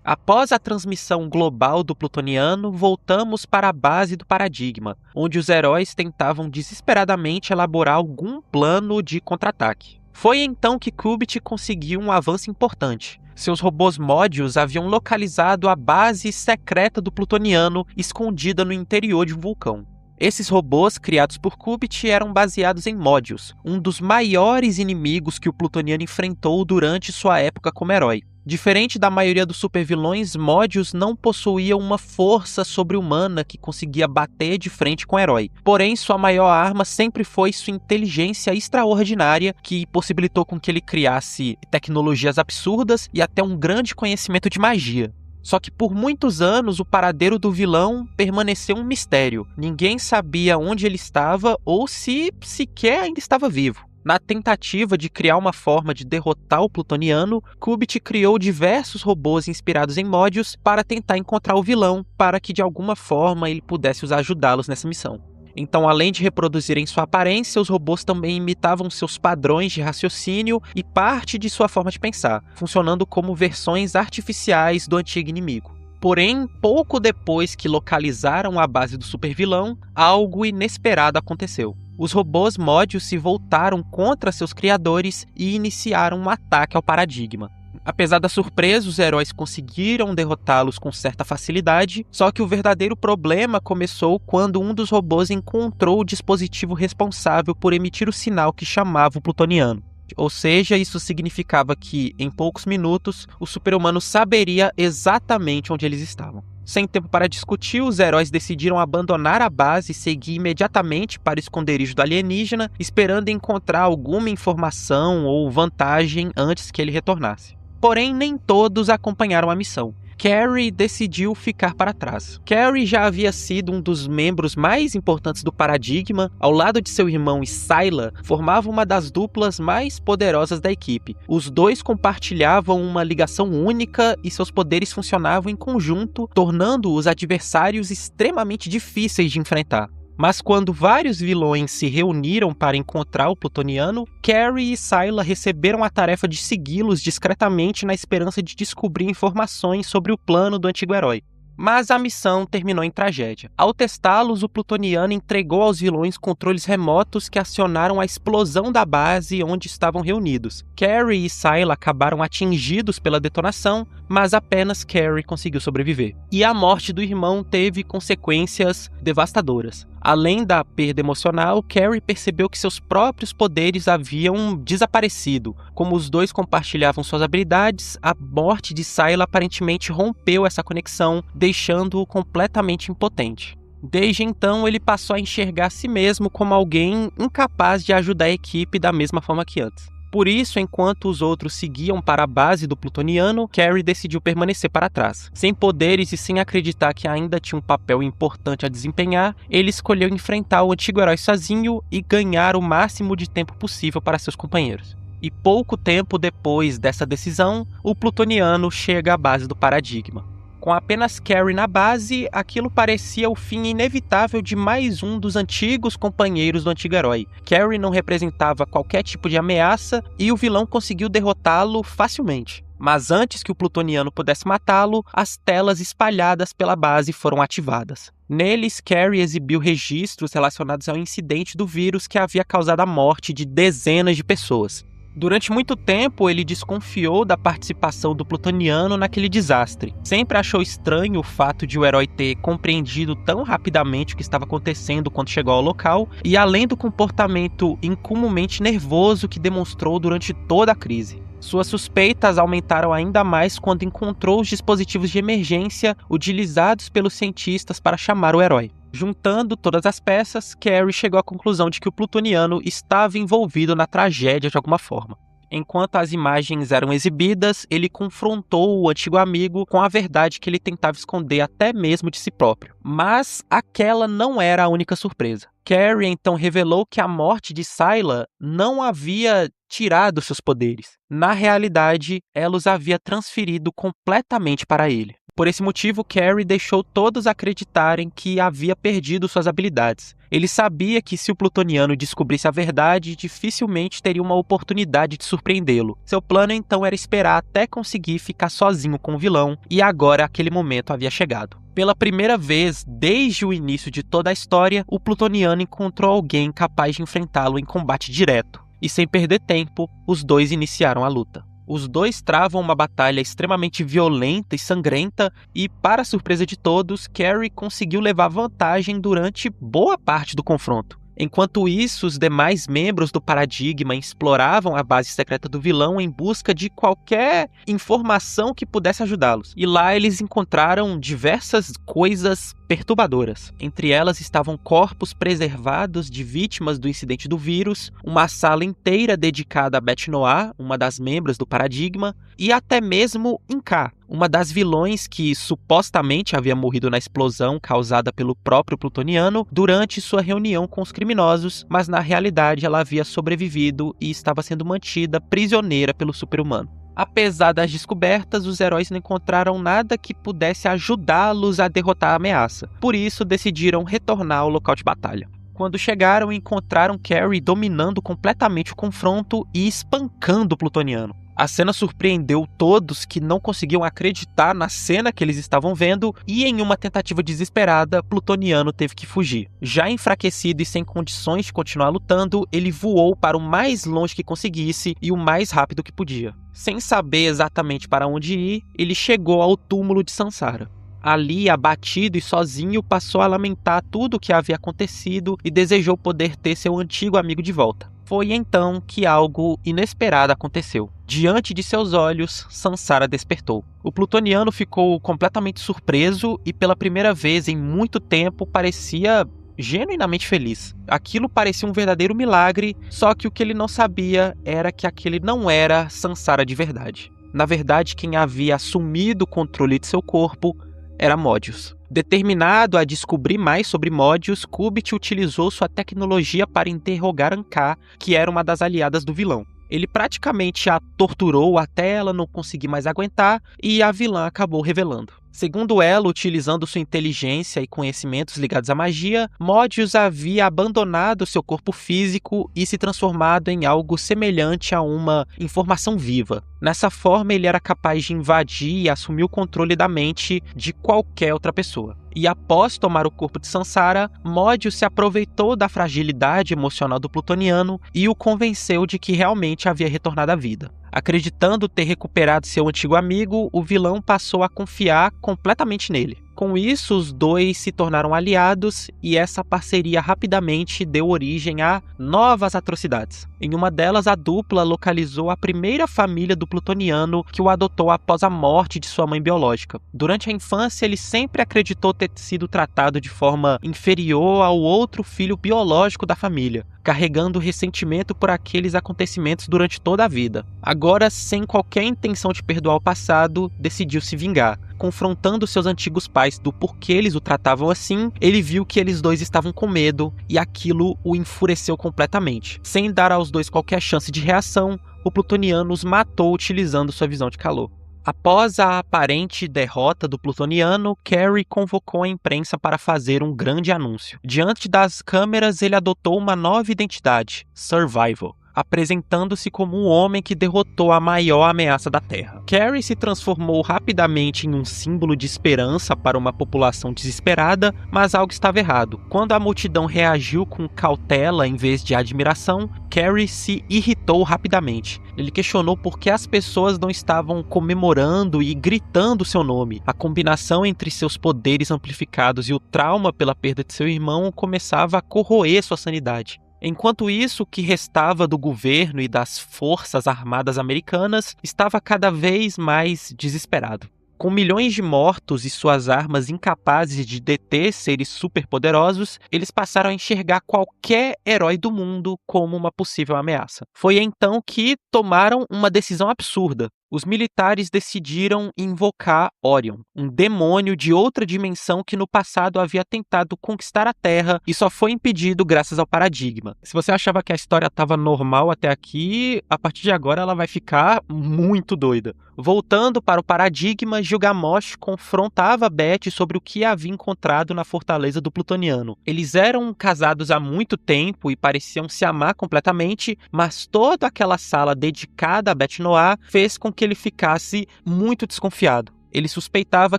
Após a transmissão global do plutoniano, voltamos para a base do Paradigma, onde os heróis tentavam desesperadamente elaborar algum plano de contra-ataque. Foi então que Qubit conseguiu um avanço importante. Seus robôs Módios haviam localizado a base secreta do plutoniano escondida no interior de um vulcão. Esses robôs, criados por Qubit, eram baseados em Módios, um dos maiores inimigos que o plutoniano enfrentou durante sua época como herói. Diferente da maioria dos supervilões, Módios não possuía uma força sobre-humana que conseguia bater de frente com o herói. Porém, sua maior arma sempre foi sua inteligência extraordinária, que possibilitou com que ele criasse tecnologias absurdas e até um grande conhecimento de magia. Só que por muitos anos o paradeiro do vilão permaneceu um mistério. Ninguém sabia onde ele estava ou se sequer ainda estava vivo. Na tentativa de criar uma forma de derrotar o plutoniano, Qubit criou diversos robôs inspirados em Módios para tentar encontrar o vilão, para que de alguma forma ele pudesse ajudá-los nessa missão. Então, além de reproduzirem sua aparência, os robôs também imitavam seus padrões de raciocínio e parte de sua forma de pensar, funcionando como versões artificiais do antigo inimigo. Porém, pouco depois que localizaram a base do supervilão, algo inesperado aconteceu. Os robôs Módios se voltaram contra seus criadores e iniciaram um ataque ao Paradigma. Apesar da surpresa, os heróis conseguiram derrotá-los com certa facilidade, só que o verdadeiro problema começou quando um dos robôs encontrou o dispositivo responsável por emitir o sinal que chamava o plutoniano. Ou seja, isso significava que, em poucos minutos, o super-humano saberia exatamente onde eles estavam. Sem tempo para discutir, os heróis decidiram abandonar a base e seguir imediatamente para o esconderijo do alienígena, esperando encontrar alguma informação ou vantagem antes que ele retornasse. Porém, nem todos acompanharam a missão. Carrie decidiu ficar para trás. Carrie já havia sido um dos membros mais importantes do Paradigma. Ao lado de seu irmão e Syla, formava uma das duplas mais poderosas da equipe. Os dois compartilhavam uma ligação única e seus poderes funcionavam em conjunto, tornando os adversários extremamente difíceis de enfrentar. Mas quando vários vilões se reuniram para encontrar o plutoniano, Carrie e Syla receberam a tarefa de segui-los discretamente na esperança de descobrir informações sobre o plano do antigo herói. Mas a missão terminou em tragédia. Ao testá-los, o plutoniano entregou aos vilões controles remotos que acionaram a explosão da base onde estavam reunidos. Carrie e Syla acabaram atingidos pela detonação, mas apenas Carrie conseguiu sobreviver. E a morte do irmão teve consequências devastadoras. Além da perda emocional, Carrie percebeu que seus próprios poderes haviam desaparecido. Como os dois compartilhavam suas habilidades, a morte de Sylar aparentemente rompeu essa conexão, deixando-o completamente impotente. Desde então, ele passou a enxergar a si mesmo como alguém incapaz de ajudar a equipe da mesma forma que antes. Por isso, enquanto os outros seguiam para a base do Plutoniano, Carrie decidiu permanecer para trás. Sem poderes e sem acreditar que ainda tinha um papel importante a desempenhar, ele escolheu enfrentar o antigo herói sozinho e ganhar o máximo de tempo possível para seus companheiros. E pouco tempo depois dessa decisão, o Plutoniano chega à base do Paradigma. Com apenas Carrie na base, aquilo parecia o fim inevitável de mais um dos antigos companheiros do antigo herói. Carrie não representava qualquer tipo de ameaça e o vilão conseguiu derrotá-lo facilmente. Mas antes que o Plutoniano pudesse matá-lo, as telas espalhadas pela base foram ativadas. Neles, Carrie exibiu registros relacionados ao incidente do vírus que havia causado a morte de dezenas de pessoas. Durante muito tempo, ele desconfiou da participação do Plutoniano naquele desastre. Sempre achou estranho o fato de o herói ter compreendido tão rapidamente o que estava acontecendo quando chegou ao local, e além do comportamento incomumente nervoso que demonstrou durante toda a crise. Suas suspeitas aumentaram ainda mais quando encontrou os dispositivos de emergência utilizados pelos cientistas para chamar o herói. Juntando todas as peças, Carrie chegou à conclusão de que o Plutoniano estava envolvido na tragédia de alguma forma. Enquanto as imagens eram exibidas, ele confrontou o antigo amigo com a verdade que ele tentava esconder até mesmo de si próprio. Mas aquela não era a única surpresa. Carrie então revelou que a morte de Sylar não havia tirado seus poderes. Na realidade, ela os havia transferido completamente para ele. Por esse motivo, Carrie deixou todos acreditarem que havia perdido suas habilidades. Ele sabia que se o Plutoniano descobrisse a verdade, dificilmente teria uma oportunidade de surpreendê-lo. Seu plano então era esperar até conseguir ficar sozinho com o vilão, e agora aquele momento havia chegado. Pela primeira vez desde o início de toda a história, o Plutoniano encontrou alguém capaz de enfrentá-lo em combate direto. E sem perder tempo, os dois iniciaram a luta. Os dois travam uma batalha extremamente violenta e sangrenta e, para surpresa de todos, Carrie conseguiu levar vantagem durante boa parte do confronto. Enquanto isso, os demais membros do Paradigma exploravam a base secreta do vilão em busca de qualquer informação que pudesse ajudá-los. E lá eles encontraram diversas coisas perturbadoras. Entre elas estavam corpos preservados de vítimas do incidente do vírus, uma sala inteira dedicada a Beth Noir, uma das membros do Paradigma, e até mesmo Inca, uma das vilões que supostamente havia morrido na explosão causada pelo próprio Plutoniano durante sua reunião com os criminosos, mas na realidade ela havia sobrevivido e estava sendo mantida prisioneira pelo super-humano. Apesar das descobertas, os heróis não encontraram nada que pudesse ajudá-los a derrotar a ameaça. Por isso, decidiram retornar ao local de batalha. Quando chegaram, encontraram Carrie dominando completamente o confronto e espancando o Plutoniano. A cena surpreendeu todos que não conseguiam acreditar na cena que eles estavam vendo e, em uma tentativa desesperada, Plutoniano teve que fugir. Já enfraquecido e sem condições de continuar lutando, ele voou para o mais longe que conseguisse e o mais rápido que podia. Sem saber exatamente para onde ir, ele chegou ao túmulo de Sansara. Ali, abatido e sozinho, passou a lamentar tudo o que havia acontecido e desejou poder ter seu antigo amigo de volta. Foi então que algo inesperado aconteceu. Diante de seus olhos, Sansara despertou. O Plutoniano ficou completamente surpreso e pela primeira vez em muito tempo parecia genuinamente feliz. Aquilo parecia um verdadeiro milagre, só que o que ele não sabia era que aquele não era Sansara de verdade. Na verdade, quem havia assumido o controle de seu corpo era Mobius. Determinado a descobrir mais sobre Mobius, Kubrick utilizou sua tecnologia para interrogar Anka, que era uma das aliadas do vilão. Ele praticamente a torturou até ela não conseguir mais aguentar e a vilã acabou revelando. Segundo ela, utilizando sua inteligência e conhecimentos ligados à magia, Mobius havia abandonado seu corpo físico e se transformado em algo semelhante a uma informação viva. Nessa forma, ele era capaz de invadir e assumir o controle da mente de qualquer outra pessoa. E após tomar o corpo de Sansara, Mobius se aproveitou da fragilidade emocional do Plutoniano e o convenceu de que realmente havia retornado à vida. Acreditando ter recuperado seu antigo amigo, o vilão passou a confiar completamente nele. Com isso, os dois se tornaram aliados e essa parceria rapidamente deu origem a novas atrocidades. Em uma delas, a dupla localizou a primeira família do plutoniano que o adotou após a morte de sua mãe biológica. Durante a infância, ele sempre acreditou ter sido tratado de forma inferior ao outro filho biológico da família, carregando ressentimento por aqueles acontecimentos durante toda a vida. Agora, sem qualquer intenção de perdoar o passado, decidiu se vingar. Confrontando seus antigos pais do porquê eles o tratavam assim, ele viu que eles dois estavam com medo e aquilo o enfureceu completamente. Sem dar aos dois qualquer chance de reação, o plutoniano os matou utilizando sua visão de calor. Após a aparente derrota do plutoniano, Carrie convocou a imprensa para fazer um grande anúncio. Diante das câmeras, ele adotou uma nova identidade, Survival, apresentando-se como um homem que derrotou a maior ameaça da Terra. Carrie se transformou rapidamente em um símbolo de esperança para uma população desesperada, mas algo estava errado. Quando a multidão reagiu com cautela em vez de admiração, Carrie se irritou rapidamente. Ele questionou por que as pessoas não estavam comemorando e gritando seu nome. A combinação entre seus poderes amplificados e o trauma pela perda de seu irmão começava a corroer sua sanidade. Enquanto isso, o que restava do governo e das forças armadas americanas estava cada vez mais desesperado. Com milhões de mortos e suas armas incapazes de deter seres superpoderosos, eles passaram a enxergar qualquer herói do mundo como uma possível ameaça. Foi então que tomaram uma decisão absurda. Os militares decidiram invocar Orion, um demônio de outra dimensão que no passado havia tentado conquistar a Terra e só foi impedido graças ao paradigma. Se você achava que a história estava normal até aqui, a partir de agora ela vai ficar muito doida. Voltando para o paradigma, Gilgamesh confrontava Beth sobre o que havia encontrado na fortaleza do plutoniano. Eles eram casados há muito tempo e pareciam se amar completamente, mas toda aquela sala dedicada a Beth Noir fez com que ele ficasse muito desconfiado. Ele suspeitava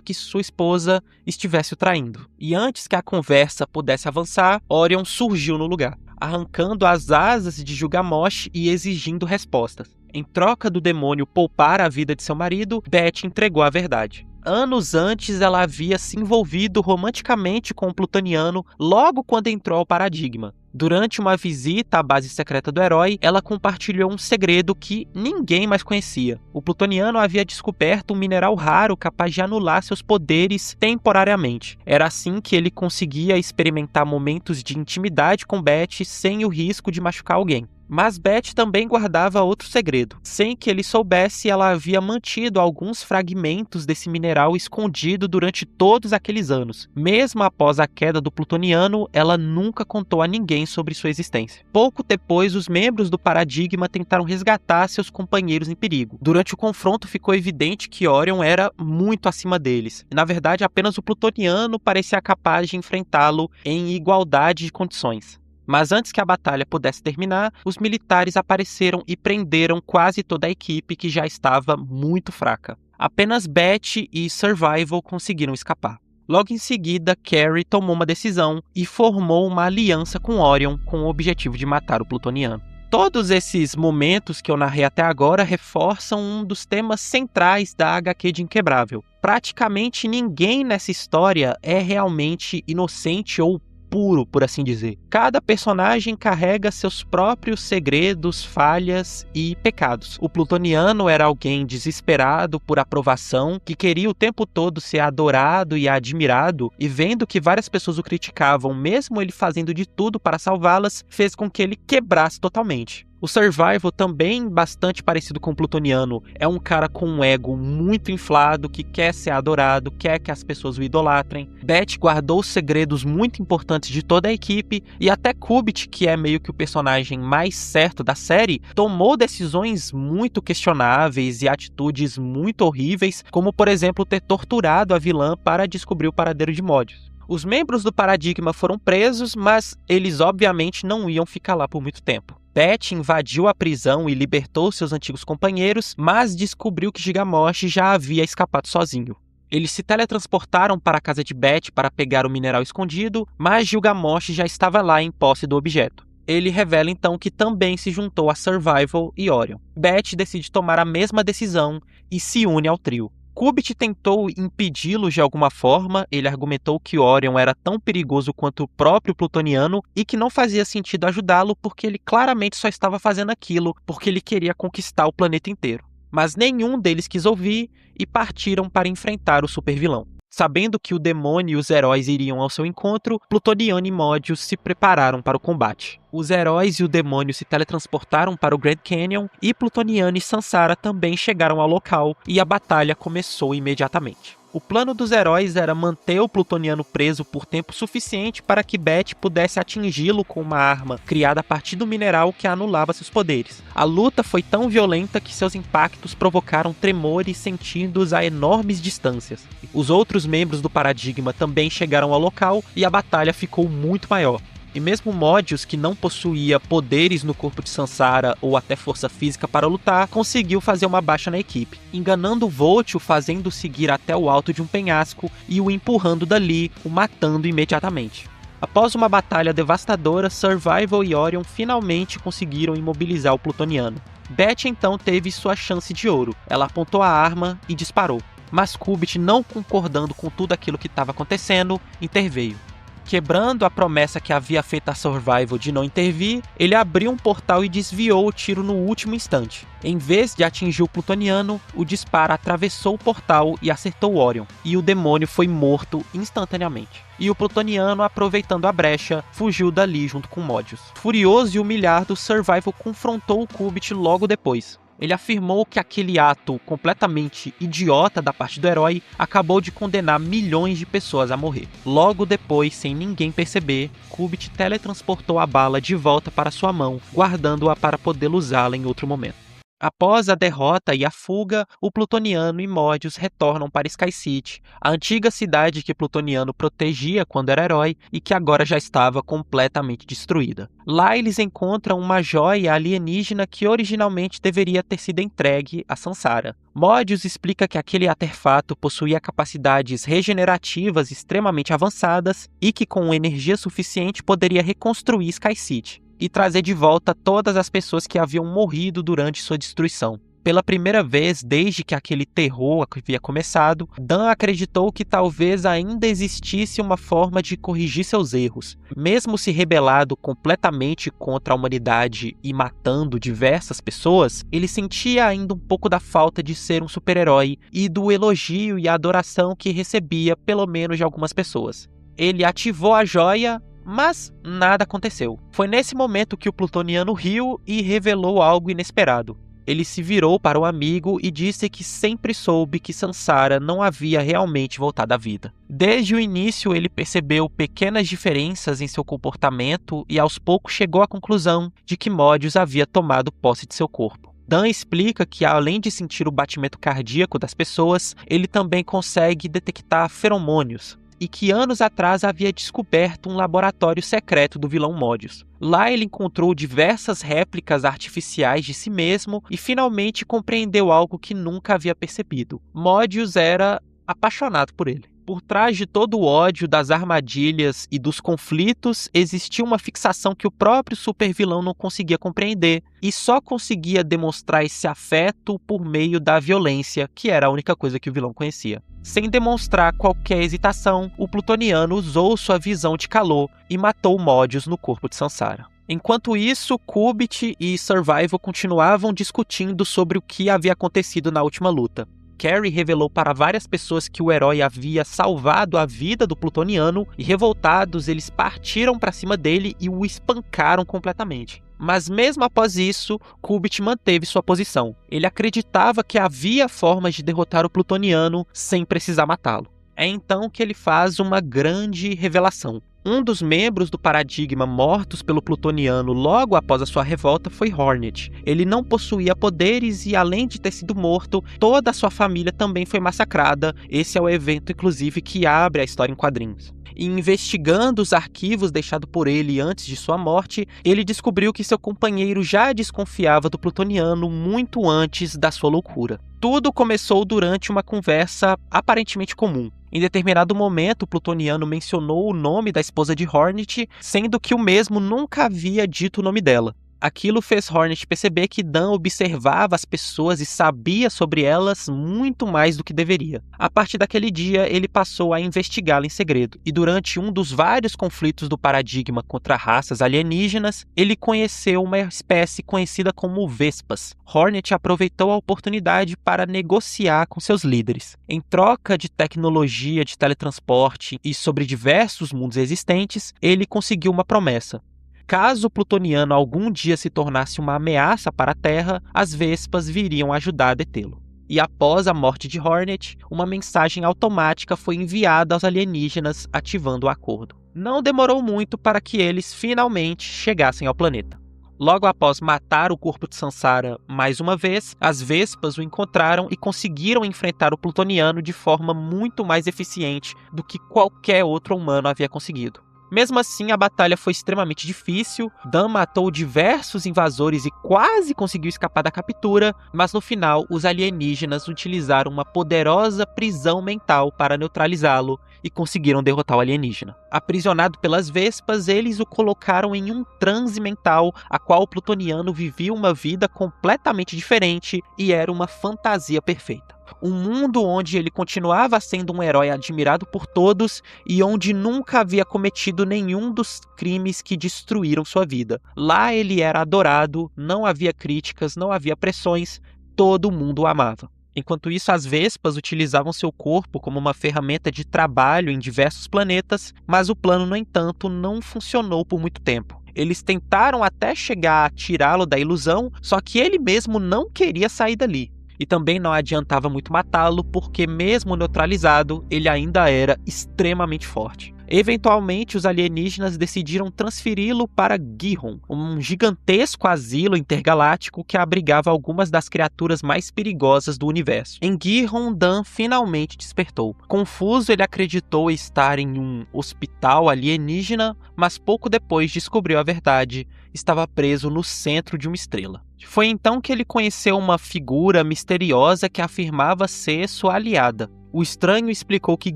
que sua esposa estivesse o traindo. E antes que a conversa pudesse avançar, Orion surgiu no lugar, arrancando as asas de Gilgamesh e exigindo respostas. Em troca do demônio poupar a vida de seu marido, Beth entregou a verdade. Anos antes, ela havia se envolvido romanticamente com o plutoniano logo quando entrou ao paradigma. Durante uma visita à base secreta do herói, ela compartilhou um segredo que ninguém mais conhecia. O plutoniano havia descoberto um mineral raro capaz de anular seus poderes temporariamente. Era assim que ele conseguia experimentar momentos de intimidade com Beth sem o risco de machucar alguém. Mas Beth também guardava outro segredo. Sem que ele soubesse, ela havia mantido alguns fragmentos desse mineral escondido durante todos aqueles anos. Mesmo após a queda do plutoniano, ela nunca contou a ninguém sobre sua existência. Pouco depois, os membros do Paradigma tentaram resgatar seus companheiros em perigo. Durante o confronto, ficou evidente que Orion era muito acima deles. Na verdade, apenas o plutoniano parecia capaz de enfrentá-lo em igualdade de condições. Mas antes que a batalha pudesse terminar, os militares apareceram e prenderam quase toda a equipe que já estava muito fraca. Apenas Beth e Survival conseguiram escapar. Logo em seguida, Carrie tomou uma decisão e formou uma aliança com Orion com o objetivo de matar o plutoniano. Todos esses momentos que eu narrei até agora reforçam um dos temas centrais da HQ de Inquebrável. Praticamente ninguém nessa história é realmente inocente ou puro, por assim dizer. Cada personagem carrega seus próprios segredos, falhas e pecados. O plutoniano era alguém desesperado por aprovação, que queria o tempo todo ser adorado e admirado, e vendo que várias pessoas o criticavam, mesmo ele fazendo de tudo para salvá-las, fez com que ele quebrasse totalmente. O Survival, também bastante parecido com o plutoniano, é um cara com um ego muito inflado, que quer ser adorado, quer que as pessoas o idolatrem. Beth guardou segredos muito importantes de toda a equipe, e até Kubrick, que é meio que o personagem mais certo da série, tomou decisões muito questionáveis e atitudes muito horríveis, como por exemplo ter torturado a vilã para descobrir o paradeiro de Mobius. Os membros do Paradigma foram presos, mas eles obviamente não iam ficar lá por muito tempo. Beth invadiu a prisão e libertou seus antigos companheiros, mas descobriu que Gilgamesh já havia escapado sozinho. Eles se teletransportaram para a casa de Beth para pegar o mineral escondido, mas Gilgamesh já estava lá em posse do objeto. Ele revela então que também se juntou a Survival e Orion. Beth decide tomar a mesma decisão e se une ao trio. Kubt tentou impedi-los de alguma forma, ele argumentou que Orion era tão perigoso quanto o próprio plutoniano e que não fazia sentido ajudá-lo porque ele claramente só estava fazendo aquilo porque ele queria conquistar o planeta inteiro. Mas nenhum deles quis ouvir e partiram para enfrentar o supervilão. Sabendo que o demônio e os heróis iriam ao seu encontro, Plutoniano e Mobius se prepararam para o combate. Os heróis e o demônio se teletransportaram para o Grand Canyon e Plutoniano e Sansara também chegaram ao local e a batalha começou imediatamente. O plano dos heróis era manter o Plutoniano preso por tempo suficiente para que Beth pudesse atingi-lo com uma arma criada a partir do mineral que anulava seus poderes. A luta foi tão violenta que seus impactos provocaram tremores sentidos a enormes distâncias. Os outros membros do Paradigma também chegaram ao local e a batalha ficou muito maior. E mesmo Mobius, que não possuía poderes no corpo de Sansara ou até força física para lutar, conseguiu fazer uma baixa na equipe, enganando Volt, o fazendo seguir até o alto de um penhasco e o empurrando dali, o matando imediatamente. Após uma batalha devastadora, Survival e Orion finalmente conseguiram imobilizar o plutoniano. Beth então teve sua chance de ouro. Ela apontou a arma e disparou. Mas Kubt, não concordando com tudo aquilo que estava acontecendo, interveio. Quebrando a promessa que havia feito a Survival de não intervir, ele abriu um portal e desviou o tiro no último instante. Em vez de atingir o plutoniano, o disparo atravessou o portal e acertou Orion, e o demônio foi morto instantaneamente. E o plutoniano, aproveitando a brecha, fugiu dali junto com Mobius. Furioso e humilhado, Survival confrontou o Kubt logo depois. Ele afirmou que aquele ato completamente idiota da parte do herói acabou de condenar milhões de pessoas a morrer. Logo depois, sem ninguém perceber, Kubt teletransportou a bala de volta para sua mão, guardando-a para poder usá-la em outro momento. Após a derrota e a fuga, o Plutoniano e Mobius retornam para Sky City, a antiga cidade que Plutoniano protegia quando era herói e que agora já estava completamente destruída. Lá eles encontram uma joia alienígena que originalmente deveria ter sido entregue a Sansara. Mobius explica que aquele artefato possuía capacidades regenerativas extremamente avançadas e que com energia suficiente poderia reconstruir Sky City e trazer de volta todas as pessoas que haviam morrido durante sua destruição. Pela primeira vez desde que aquele terror havia começado, Dan acreditou que talvez ainda existisse uma forma de corrigir seus erros. Mesmo se rebelado completamente contra a humanidade e matando diversas pessoas, ele sentia ainda um pouco da falta de ser um super-herói e do elogio e a adoração que recebia pelo menos de algumas pessoas. Ele ativou a joia, mas nada aconteceu. Foi nesse momento que o plutoniano riu e revelou algo inesperado. Ele se virou para o amigo e disse que sempre soube que Sansara não havia realmente voltado à vida. Desde o início ele percebeu pequenas diferenças em seu comportamento e aos poucos chegou à conclusão de que Mobius havia tomado posse de seu corpo. Dan explica que além de sentir o batimento cardíaco das pessoas, ele também consegue detectar feromônios, e que anos atrás havia descoberto um laboratório secreto do vilão Mobius. Lá ele encontrou diversas réplicas artificiais de si mesmo e finalmente compreendeu algo que nunca havia percebido. Mobius era apaixonado por ele. Por trás de todo o ódio, das armadilhas e dos conflitos, existia uma fixação que o próprio supervilão não conseguia compreender e só conseguia demonstrar esse afeto por meio da violência, que era a única coisa que o vilão conhecia. Sem demonstrar qualquer hesitação, o plutoniano usou sua visão de calor e matou Mobius no corpo de Sansara. Enquanto isso, Kubt e Survival continuavam discutindo sobre o que havia acontecido na última luta. Carrie revelou para várias pessoas que o herói havia salvado a vida do plutoniano e, revoltados, eles partiram para cima dele e o espancaram completamente. Mas mesmo após isso, Kubt manteve sua posição. Ele acreditava que havia formas de derrotar o plutoniano sem precisar matá-lo. É então que ele faz uma grande revelação. Um dos membros do Paradigma mortos pelo plutoniano logo após a sua revolta foi Hornet. Ele não possuía poderes e, além de ter sido morto, toda a sua família também foi massacrada. Esse é o evento, inclusive, que abre a história em quadrinhos. E investigando os arquivos deixados por ele antes de sua morte, ele descobriu que seu companheiro já desconfiava do plutoniano muito antes da sua loucura. Tudo começou durante uma conversa aparentemente comum. Em determinado momento, o plutoniano mencionou o nome da esposa de Hornet, sendo que o mesmo nunca havia dito o nome dela. Aquilo fez Hornet perceber que Dan observava as pessoas e sabia sobre elas muito mais do que deveria. A partir daquele dia, ele passou a investigá-la em segredo. E durante um dos vários conflitos do paradigma contra raças alienígenas, ele conheceu uma espécie conhecida como Vespas. Hornet aproveitou a oportunidade para negociar com seus líderes. Em troca de tecnologia de teletransporte e sobre diversos mundos existentes, ele conseguiu uma promessa. Caso o plutoniano algum dia se tornasse uma ameaça para a Terra, as Vespas viriam ajudar a detê-lo. E após a morte de Hornet, uma mensagem automática foi enviada aos alienígenas ativando o acordo. Não demorou muito para que eles finalmente chegassem ao planeta. Logo após matar o corpo de Sansara mais uma vez, as Vespas o encontraram e conseguiram enfrentar o plutoniano de forma muito mais eficiente do que qualquer outro humano havia conseguido. Mesmo assim, a batalha foi extremamente difícil. Dan matou diversos invasores e quase conseguiu escapar da captura, mas no final, os alienígenas utilizaram uma poderosa prisão mental para neutralizá-lo e conseguiram derrotar o alienígena. Aprisionado pelas Vespas, eles o colocaram em um transe mental, a qual o plutoniano vivia uma vida completamente diferente e era uma fantasia perfeita. Um mundo onde ele continuava sendo um herói admirado por todos e onde nunca havia cometido nenhum dos crimes que destruíram sua vida. Lá ele era adorado, não havia críticas, não havia pressões, todo mundo o amava. Enquanto isso, as Vespas utilizavam seu corpo como uma ferramenta de trabalho em diversos planetas, mas o plano, no entanto, não funcionou por muito tempo. Eles tentaram até chegar a tirá-lo da ilusão, só que ele mesmo não queria sair dali. E também não adiantava muito matá-lo, porque mesmo neutralizado, ele ainda era extremamente forte. Eventualmente, os alienígenas decidiram transferi-lo para Gihon, um gigantesco asilo intergaláctico que abrigava algumas das criaturas mais perigosas do universo. Em Gihon, Dan finalmente despertou. Confuso, ele acreditou estar em um hospital alienígena, mas pouco depois descobriu a verdade: estava preso no centro de uma estrela. Foi então que ele conheceu uma figura misteriosa que afirmava ser sua aliada. O estranho explicou que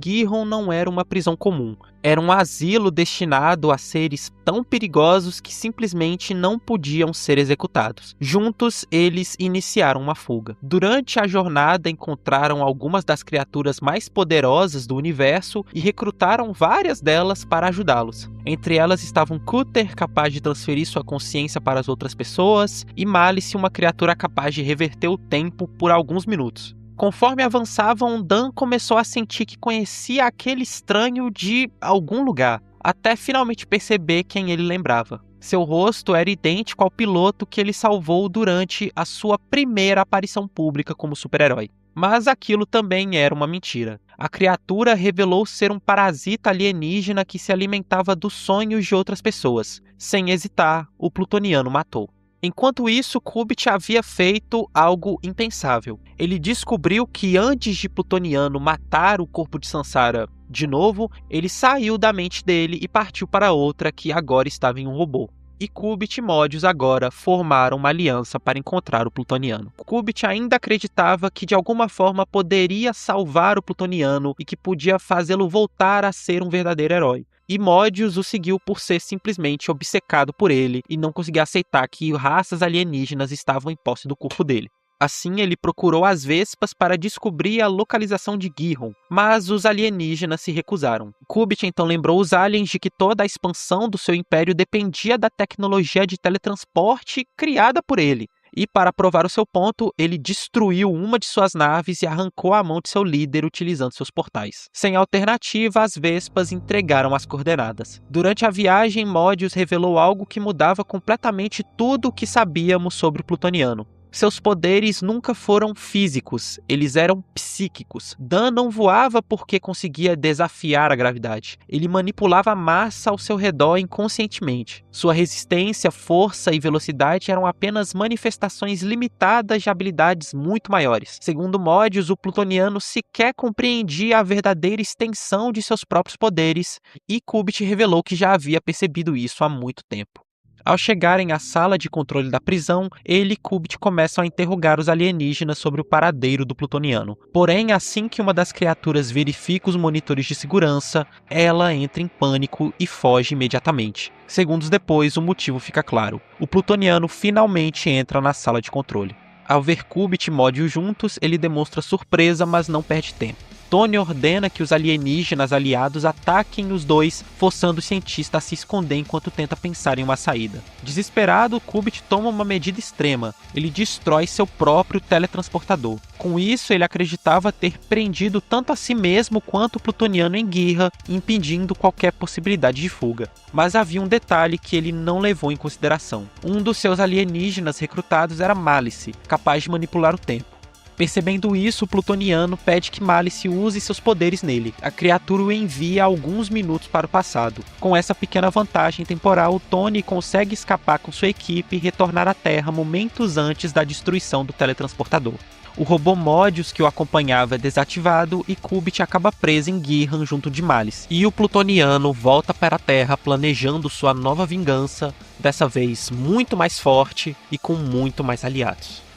Gihon não era uma prisão comum, era um asilo destinado a seres tão perigosos que simplesmente não podiam ser executados. Juntos, eles iniciaram uma fuga. Durante a jornada, encontraram algumas das criaturas mais poderosas do universo e recrutaram várias delas para ajudá-los. Entre elas estavam Cutter, capaz de transferir sua consciência para as outras pessoas, e Malice, uma criatura capaz de reverter o tempo por alguns minutos. Conforme avançavam, Dan começou a sentir que conhecia aquele estranho de algum lugar, até finalmente perceber quem ele lembrava. Seu rosto era idêntico ao piloto que ele salvou durante a sua primeira aparição pública como super-herói. Mas aquilo também era uma mentira. A criatura revelou ser um parasita alienígena que se alimentava dos sonhos de outras pessoas. Sem hesitar, o plutoniano matou. Enquanto isso, Kubrick havia feito algo impensável. Ele descobriu que antes de Plutoniano matar o corpo de Sansara de novo, ele saiu da mente dele e partiu para outra que agora estava em um robô. E Kubrick e Mobius agora formaram uma aliança para encontrar o plutoniano. Kubrick ainda acreditava que de alguma forma poderia salvar o plutoniano e que podia fazê-lo voltar a ser um verdadeiro herói. E Mobius o seguiu por ser simplesmente obcecado por ele e não conseguia aceitar que raças alienígenas estavam em posse do corpo dele. Assim, ele procurou as Vespas para descobrir a localização de Gihon, mas os alienígenas se recusaram. Kubrick então lembrou os aliens de que toda a expansão do seu império dependia da tecnologia de teletransporte criada por ele. E para provar o seu ponto, ele destruiu uma de suas naves e arrancou a mão de seu líder utilizando seus portais. Sem alternativa, as Vespas entregaram as coordenadas. Durante a viagem, Mobius revelou algo que mudava completamente tudo o que sabíamos sobre o plutoniano. Seus poderes nunca foram físicos, eles eram psíquicos. Dan não voava porque conseguia desafiar a gravidade. Ele manipulava a massa ao seu redor inconscientemente. Sua resistência, força e velocidade eram apenas manifestações limitadas de habilidades muito maiores. Segundo Mobius, o plutoniano sequer compreendia a verdadeira extensão de seus próprios poderes, e Kubrick revelou que já havia percebido isso há muito tempo. Ao chegarem à sala de controle da prisão, ele e Kubrick começam a interrogar os alienígenas sobre o paradeiro do plutoniano. Porém, assim que uma das criaturas verifica os monitores de segurança, ela entra em pânico e foge imediatamente. Segundos depois, o motivo fica claro. O plutoniano finalmente entra na sala de controle. Ao ver Kubrick e Módio juntos, ele demonstra surpresa, mas não perde tempo. Tony ordena que os alienígenas aliados ataquem os dois, forçando o cientista a se esconder enquanto tenta pensar em uma saída. Desesperado, Kubrick toma uma medida extrema. Ele destrói seu próprio teletransportador. Com isso, ele acreditava ter prendido tanto a si mesmo quanto o plutoniano em guerra, impedindo qualquer possibilidade de fuga. Mas havia um detalhe que ele não levou em consideração. Um dos seus alienígenas recrutados era Malice, capaz de manipular o tempo. Percebendo isso, o plutoniano pede que Malice use seus poderes nele. A criatura o envia alguns minutos para o passado. Com essa pequena vantagem temporal, Tony consegue escapar com sua equipe e retornar à Terra momentos antes da destruição do teletransportador. O robô Módius que o acompanhava é desativado e Kubrick acaba preso em Gihran junto de Malice. E o plutoniano volta para a Terra planejando sua nova vingança, dessa vez muito mais forte e com muito mais aliados.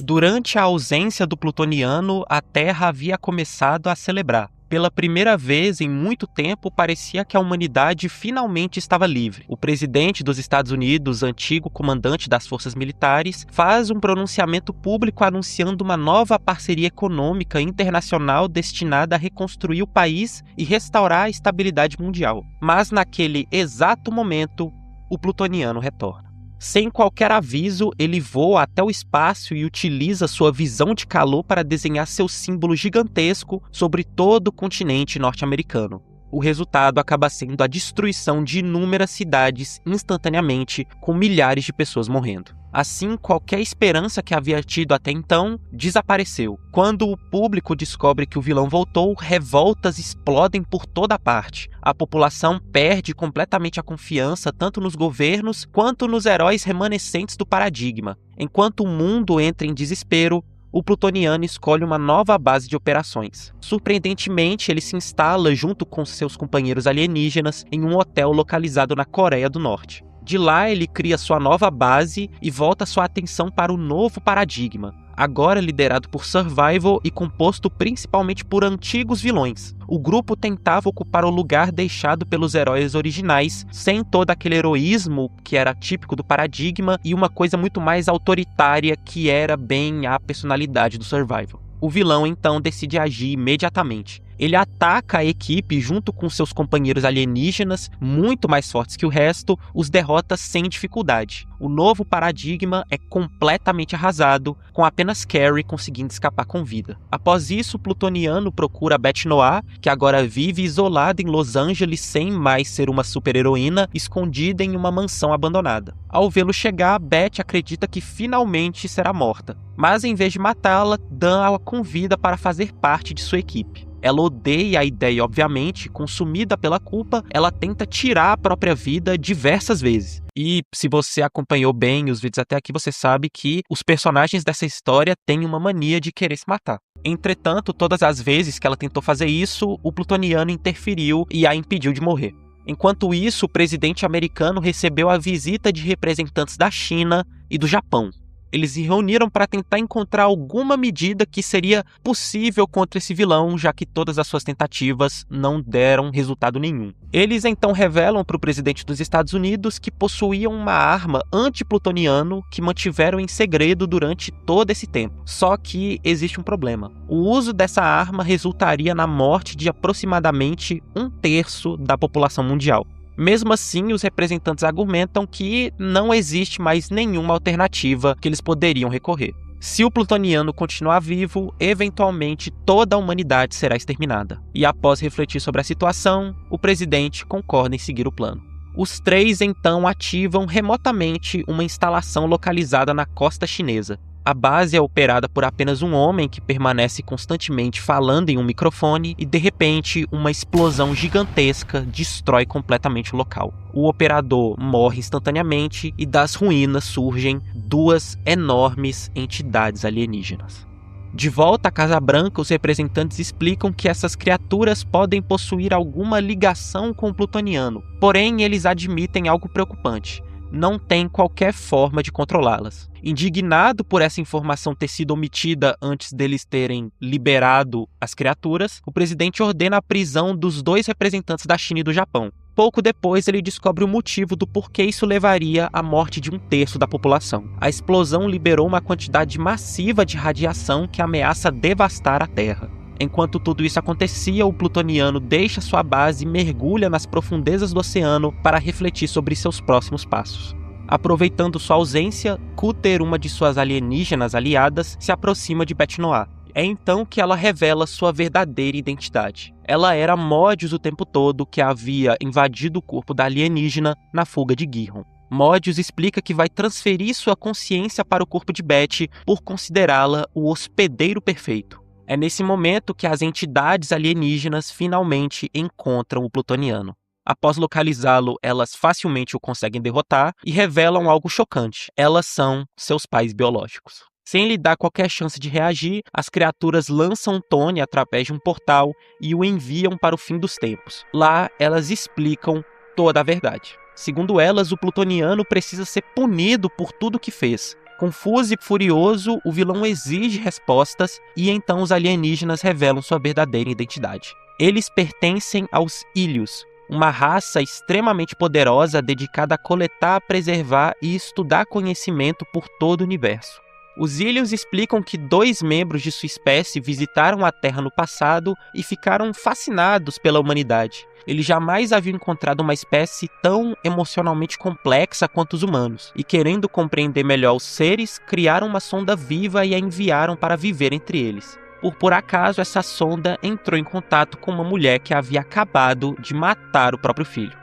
Durante a ausência do plutoniano, a Terra havia começado a celebrar. Pela primeira vez em muito tempo, parecia que a humanidade finalmente estava livre. O presidente dos Estados Unidos, antigo comandante das forças militares, faz um pronunciamento público anunciando uma nova parceria econômica internacional destinada a reconstruir o país e restaurar a estabilidade mundial. Mas naquele exato momento, o plutoniano retorna. Sem qualquer aviso, ele voa até o espaço e utiliza sua visão de calor para desenhar seu símbolo gigantesco sobre todo o continente norte-americano. O resultado acaba sendo a destruição de inúmeras cidades instantaneamente, com milhares de pessoas morrendo. Assim, qualquer esperança que havia tido até então desapareceu. Quando o público descobre que o vilão voltou, revoltas explodem por toda parte. A população perde completamente a confiança tanto nos governos quanto nos heróis remanescentes do paradigma. Enquanto o mundo entra em desespero, o plutoniano escolhe uma nova base de operações. Surpreendentemente, ele se instala junto com seus companheiros alienígenas em um hotel localizado na Coreia do Norte. De lá, ele cria sua nova base e volta sua atenção para o novo paradigma, agora liderado por Survival e composto principalmente por antigos vilões. O grupo tentava ocupar o lugar deixado pelos heróis originais, sem todo aquele heroísmo que era típico do paradigma e uma coisa muito mais autoritária que era bem a personalidade do Survival. O vilão então decide agir imediatamente. Ele ataca a equipe junto com seus companheiros alienígenas, muito mais fortes que o resto, os derrota sem dificuldade. O novo paradigma é completamente arrasado, com apenas Carrie conseguindo escapar com vida. Após isso, o plutoniano procura Beth Noir, que agora vive isolada em Los Angeles sem mais ser uma super-heroína, escondida em uma mansão abandonada. Ao vê-lo chegar, Beth acredita que finalmente será morta. Mas em vez de matá-la, Dan a convida para fazer parte de sua equipe. Ela odeia a ideia, obviamente, consumida pela culpa, ela tenta tirar a própria vida diversas vezes. E se você acompanhou bem os vídeos até aqui, você sabe que os personagens dessa história têm uma mania de querer se matar. Entretanto, todas as vezes que ela tentou fazer isso, o plutoniano interferiu e a impediu de morrer. Enquanto isso, o presidente americano recebeu a visita de representantes da China e do Japão. Eles se reuniram para tentar encontrar alguma medida que seria possível contra esse vilão, já que todas as suas tentativas não deram resultado nenhum. Eles então revelam para o presidente dos Estados Unidos que possuíam uma arma antiplutoniano que mantiveram em segredo durante todo esse tempo. Só que existe um problema. O uso dessa arma resultaria na morte de aproximadamente 1/3 da população mundial. Mesmo assim, os representantes argumentam que não existe mais nenhuma alternativa que eles poderiam recorrer. Se o plutoniano continuar vivo, eventualmente toda a humanidade será exterminada. E após refletir sobre a situação, o presidente concorda em seguir o plano. Os três então ativam remotamente uma instalação localizada na costa chinesa. A base é operada por apenas um homem que permanece constantemente falando em um microfone e, de repente, uma explosão gigantesca destrói completamente o local. O operador morre instantaneamente e das ruínas surgem 2 enormes entidades alienígenas. De volta à Casa Branca, os representantes explicam que essas criaturas podem possuir alguma ligação com o plutoniano, porém eles admitem algo preocupante. não tem qualquer forma de controlá-las. Indignado por essa informação ter sido omitida antes deles terem liberado as criaturas, o presidente ordena a prisão dos 2 representantes da China e do Japão. Pouco depois, ele descobre o motivo do porquê isso levaria à morte de 1/3 da população. A explosão liberou uma quantidade massiva de radiação que ameaça devastar a Terra. Enquanto tudo isso acontecia, o plutoniano deixa sua base e mergulha nas profundezas do oceano para refletir sobre seus próximos passos. Aproveitando sua ausência, Cutter, uma de suas alienígenas aliadas, se aproxima de Beth Noir. É então que ela revela sua verdadeira identidade. Ela era Mobius o tempo todo, que havia invadido o corpo da alienígena na fuga de Gihon. Mobius explica que vai transferir sua consciência para o corpo de Beth por considerá-la o hospedeiro perfeito. É nesse momento que as entidades alienígenas finalmente encontram o plutoniano. Após localizá-lo, elas facilmente o conseguem derrotar e revelam algo chocante. Elas são seus pais biológicos. Sem lhe dar qualquer chance de reagir, as criaturas lançam Tony através de um portal e o enviam para o fim dos tempos. Lá, elas explicam toda a verdade. Segundo elas, o plutoniano precisa ser punido por tudo que fez. Confuso e furioso, o vilão exige respostas e então os alienígenas revelam sua verdadeira identidade. Eles pertencem aos Ilhos, uma raça extremamente poderosa dedicada a coletar, preservar e estudar conhecimento por todo o universo. Os Ilhos explicam que 2 membros de sua espécie visitaram a Terra no passado e ficaram fascinados pela humanidade. Eles jamais haviam encontrado uma espécie tão emocionalmente complexa quanto os humanos, e querendo compreender melhor os seres, criaram uma sonda viva e a enviaram para viver entre eles. Por acaso, essa sonda entrou em contato com uma mulher que havia acabado de matar o próprio filho.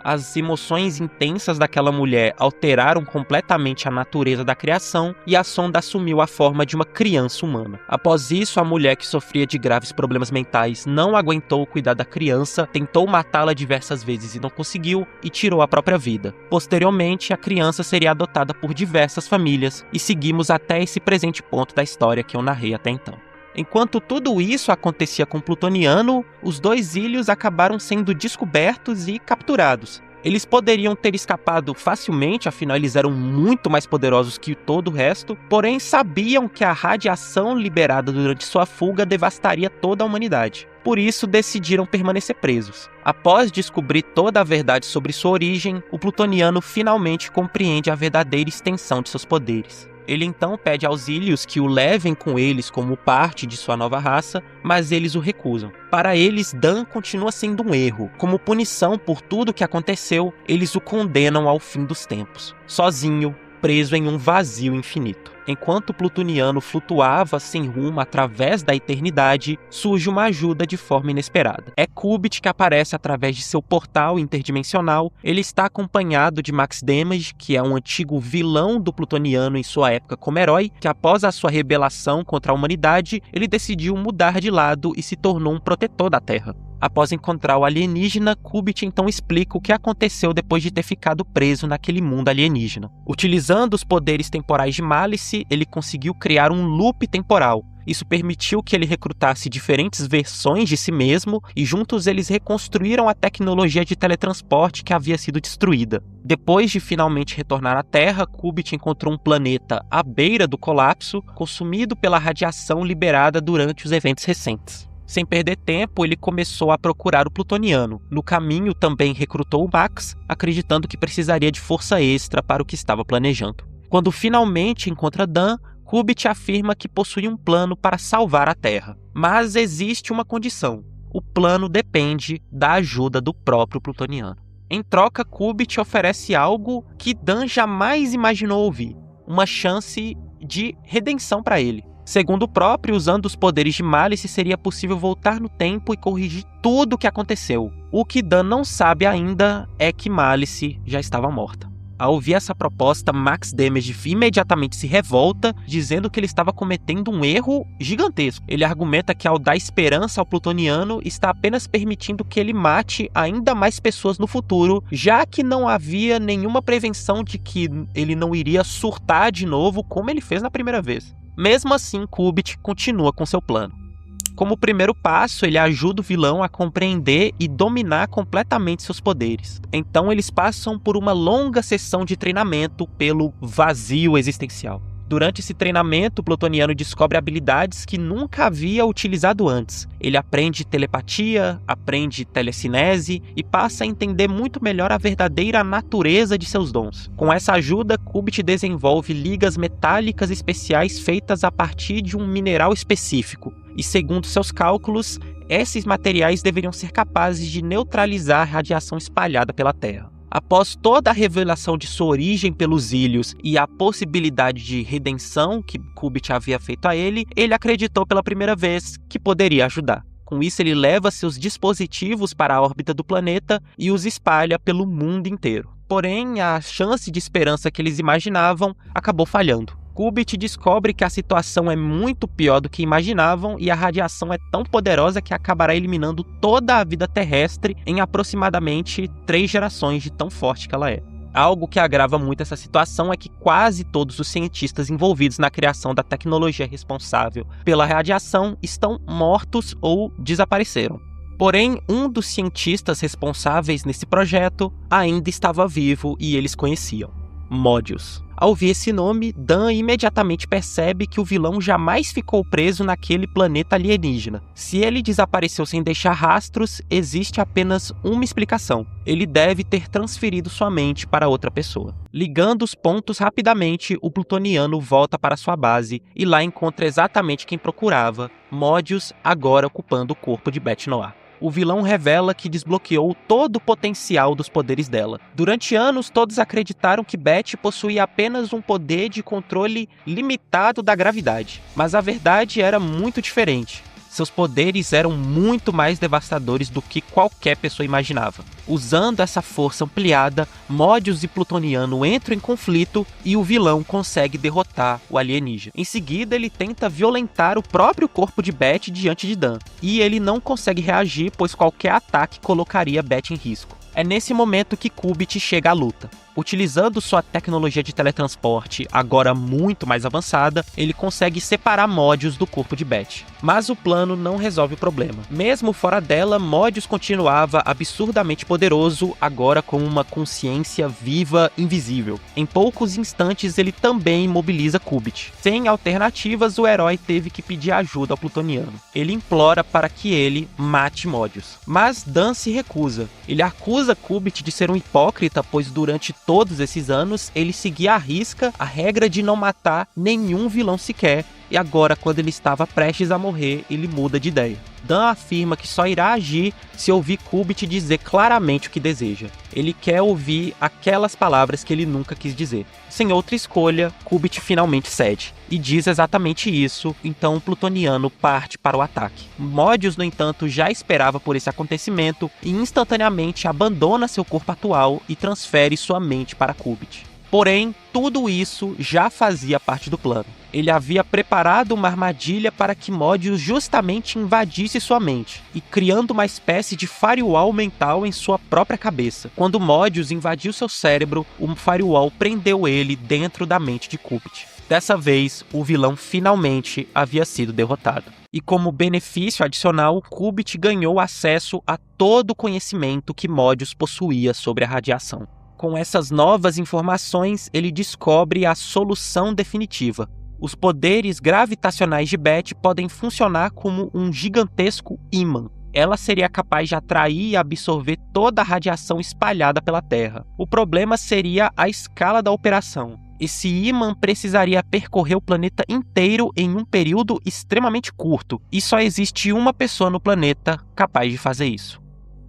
As emoções intensas daquela mulher alteraram completamente a natureza da criação e a sonda assumiu a forma de uma criança humana. Após isso, a mulher, que sofria de graves problemas mentais, não aguentou cuidar da criança, tentou matá-la diversas vezes e não conseguiu, e tirou a própria vida. Posteriormente, a criança seria adotada por diversas famílias e seguimos até esse presente ponto da história que eu narrei até então. Enquanto tudo isso acontecia com o plutoniano, os 2 Ilhos acabaram sendo descobertos e capturados. Eles poderiam ter escapado facilmente, afinal eles eram muito mais poderosos que todo o resto, porém sabiam que a radiação liberada durante sua fuga devastaria toda a humanidade. Por isso decidiram permanecer presos. Após descobrir toda a verdade sobre sua origem, o plutoniano finalmente compreende a verdadeira extensão de seus poderes. Ele então pede aos Ilhos que o levem com eles como parte de sua nova raça, mas eles o recusam. Para eles, Dan continua sendo um erro. Como punição por tudo o que aconteceu, eles o condenam ao fim dos tempos, sozinho, preso em um vazio infinito. Enquanto o plutoniano flutuava sem rumo através da eternidade, surge uma ajuda de forma inesperada. É Kubrick que aparece através de seu portal interdimensional. Ele está acompanhado de Max Damage, que é um antigo vilão do plutoniano em sua época como herói, que após a sua rebelação contra a humanidade, ele decidiu mudar de lado e se tornou um protetor da Terra. Após encontrar o alienígena, Kubrick então explica o que aconteceu depois de ter ficado preso naquele mundo alienígena. Utilizando os poderes temporais de Malice, ele conseguiu criar um loop temporal. Isso permitiu que ele recrutasse diferentes versões de si mesmo e juntos eles reconstruíram a tecnologia de teletransporte que havia sido destruída. Depois de finalmente retornar à Terra, Kubrick encontrou um planeta à beira do colapso, consumido pela radiação liberada durante os eventos recentes. Sem perder tempo, ele começou a procurar o plutoniano. No caminho, também recrutou o Max, acreditando que precisaria de força extra para o que estava planejando. Quando finalmente encontra Dan, Kubrick afirma que possui um plano para salvar a Terra. Mas existe uma condição. O plano depende da ajuda do próprio plutoniano. Em troca, Kubrick oferece algo que Dan jamais imaginou ouvir. Uma chance de redenção para ele. Segundo o próprio, usando os poderes de Malice, seria possível voltar no tempo e corrigir tudo o que aconteceu. O que Dan não sabe ainda é que Malice já estava morta. Ao ouvir essa proposta, Max Damage imediatamente se revolta, dizendo que ele estava cometendo um erro gigantesco. Ele argumenta que ao dar esperança ao plutoniano, está apenas permitindo que ele mate ainda mais pessoas no futuro, já que não havia nenhuma prevenção de que ele não iria surtar de novo como ele fez na primeira vez. Mesmo assim, Kubrick continua com seu plano. Como primeiro passo, ele ajuda o vilão a compreender e dominar completamente seus poderes. Então eles passam por uma longa sessão de treinamento pelo vazio existencial. Durante esse treinamento, o plutoniano descobre habilidades que nunca havia utilizado antes. Ele aprende telepatia, aprende telecinese e passa a entender muito melhor a verdadeira natureza de seus dons. Com essa ajuda, Kubrick desenvolve ligas metálicas especiais feitas a partir de um mineral específico. E segundo seus cálculos, esses materiais deveriam ser capazes de neutralizar a radiação espalhada pela Terra. Após toda a revelação de sua origem pelos Ilhos e a possibilidade de redenção que Kubrick havia feito a ele, ele acreditou pela primeira vez que poderia ajudar. Com isso, ele leva seus dispositivos para a órbita do planeta e os espalha pelo mundo inteiro. Porém, a chance de esperança que eles imaginavam acabou falhando. Kubrick descobre que a situação é muito pior do que imaginavam e a radiação é tão poderosa que acabará eliminando toda a vida terrestre em aproximadamente 3 gerações de tão forte que ela é. Algo que agrava muito essa situação é que quase todos os cientistas envolvidos na criação da tecnologia responsável pela radiação estão mortos ou desapareceram. Porém, um dos cientistas responsáveis nesse projeto ainda estava vivo e eles conheciam: Mobius. Ao ouvir esse nome, Dan imediatamente percebe que o vilão jamais ficou preso naquele planeta alienígena. Se ele desapareceu sem deixar rastros, existe apenas uma explicação: ele deve ter transferido sua mente para outra pessoa. Ligando os pontos rapidamente, o plutoniano volta para sua base e lá encontra exatamente quem procurava: Mobius, agora ocupando o corpo de Beth Noir. O vilão revela que desbloqueou todo o potencial dos poderes dela. Durante anos, todos acreditaram que Beth possuía apenas um poder de controle limitado da gravidade. Mas a verdade era muito diferente. Seus poderes eram muito mais devastadores do que qualquer pessoa imaginava. Usando essa força ampliada, Mobius e Plutoniano entram em conflito e o vilão consegue derrotar o alienígena. Em seguida, ele tenta violentar o próprio corpo de Beth diante de Dan. E ele não consegue reagir, pois qualquer ataque colocaria Beth em risco. É nesse momento que Kubrick chega à luta. Utilizando sua tecnologia de teletransporte, agora muito mais avançada, ele consegue separar Mobius do corpo de Beth. Mas o plano não resolve o problema. Mesmo fora dela, Mobius continuava absurdamente poderoso, agora com uma consciência viva invisível. Em poucos instantes, ele também imobiliza Kubrick. Sem alternativas, o herói teve que pedir ajuda ao plutoniano. Ele implora para que ele mate Mobius. Mas Dan se recusa. Ele acusa Kubrick de ser um hipócrita, pois durante todos esses anos, ele seguia à risca a regra de não matar nenhum vilão sequer, e agora, quando ele estava prestes a morrer, ele muda de ideia. Dan afirma que só irá agir se ouvir Kubrick dizer claramente o que deseja. Ele quer ouvir aquelas palavras que ele nunca quis dizer. Sem outra escolha, Kubrick finalmente cede e diz exatamente isso, então o plutoniano parte para o ataque. Mobius, no entanto, já esperava por esse acontecimento e instantaneamente abandona seu corpo atual e transfere sua mente para Kubrick. Porém, tudo isso já fazia parte do plano. Ele havia preparado uma armadilha para que Mobius justamente invadisse sua mente, e criando uma espécie de firewall mental em sua própria cabeça. Quando Mobius invadiu seu cérebro, um firewall prendeu ele dentro da mente de Kubrick. Dessa vez, o vilão finalmente havia sido derrotado. E como benefício adicional, Kubrick ganhou acesso a todo o conhecimento que Mobius possuía sobre a radiação. Com essas novas informações, ele descobre a solução definitiva. Os poderes gravitacionais de Beth podem funcionar como um gigantesco ímã. Ela seria capaz de atrair e absorver toda a radiação espalhada pela Terra. O problema seria a escala da operação. Esse ímã precisaria percorrer o planeta inteiro em um período extremamente curto, e só existe uma pessoa no planeta capaz de fazer isso: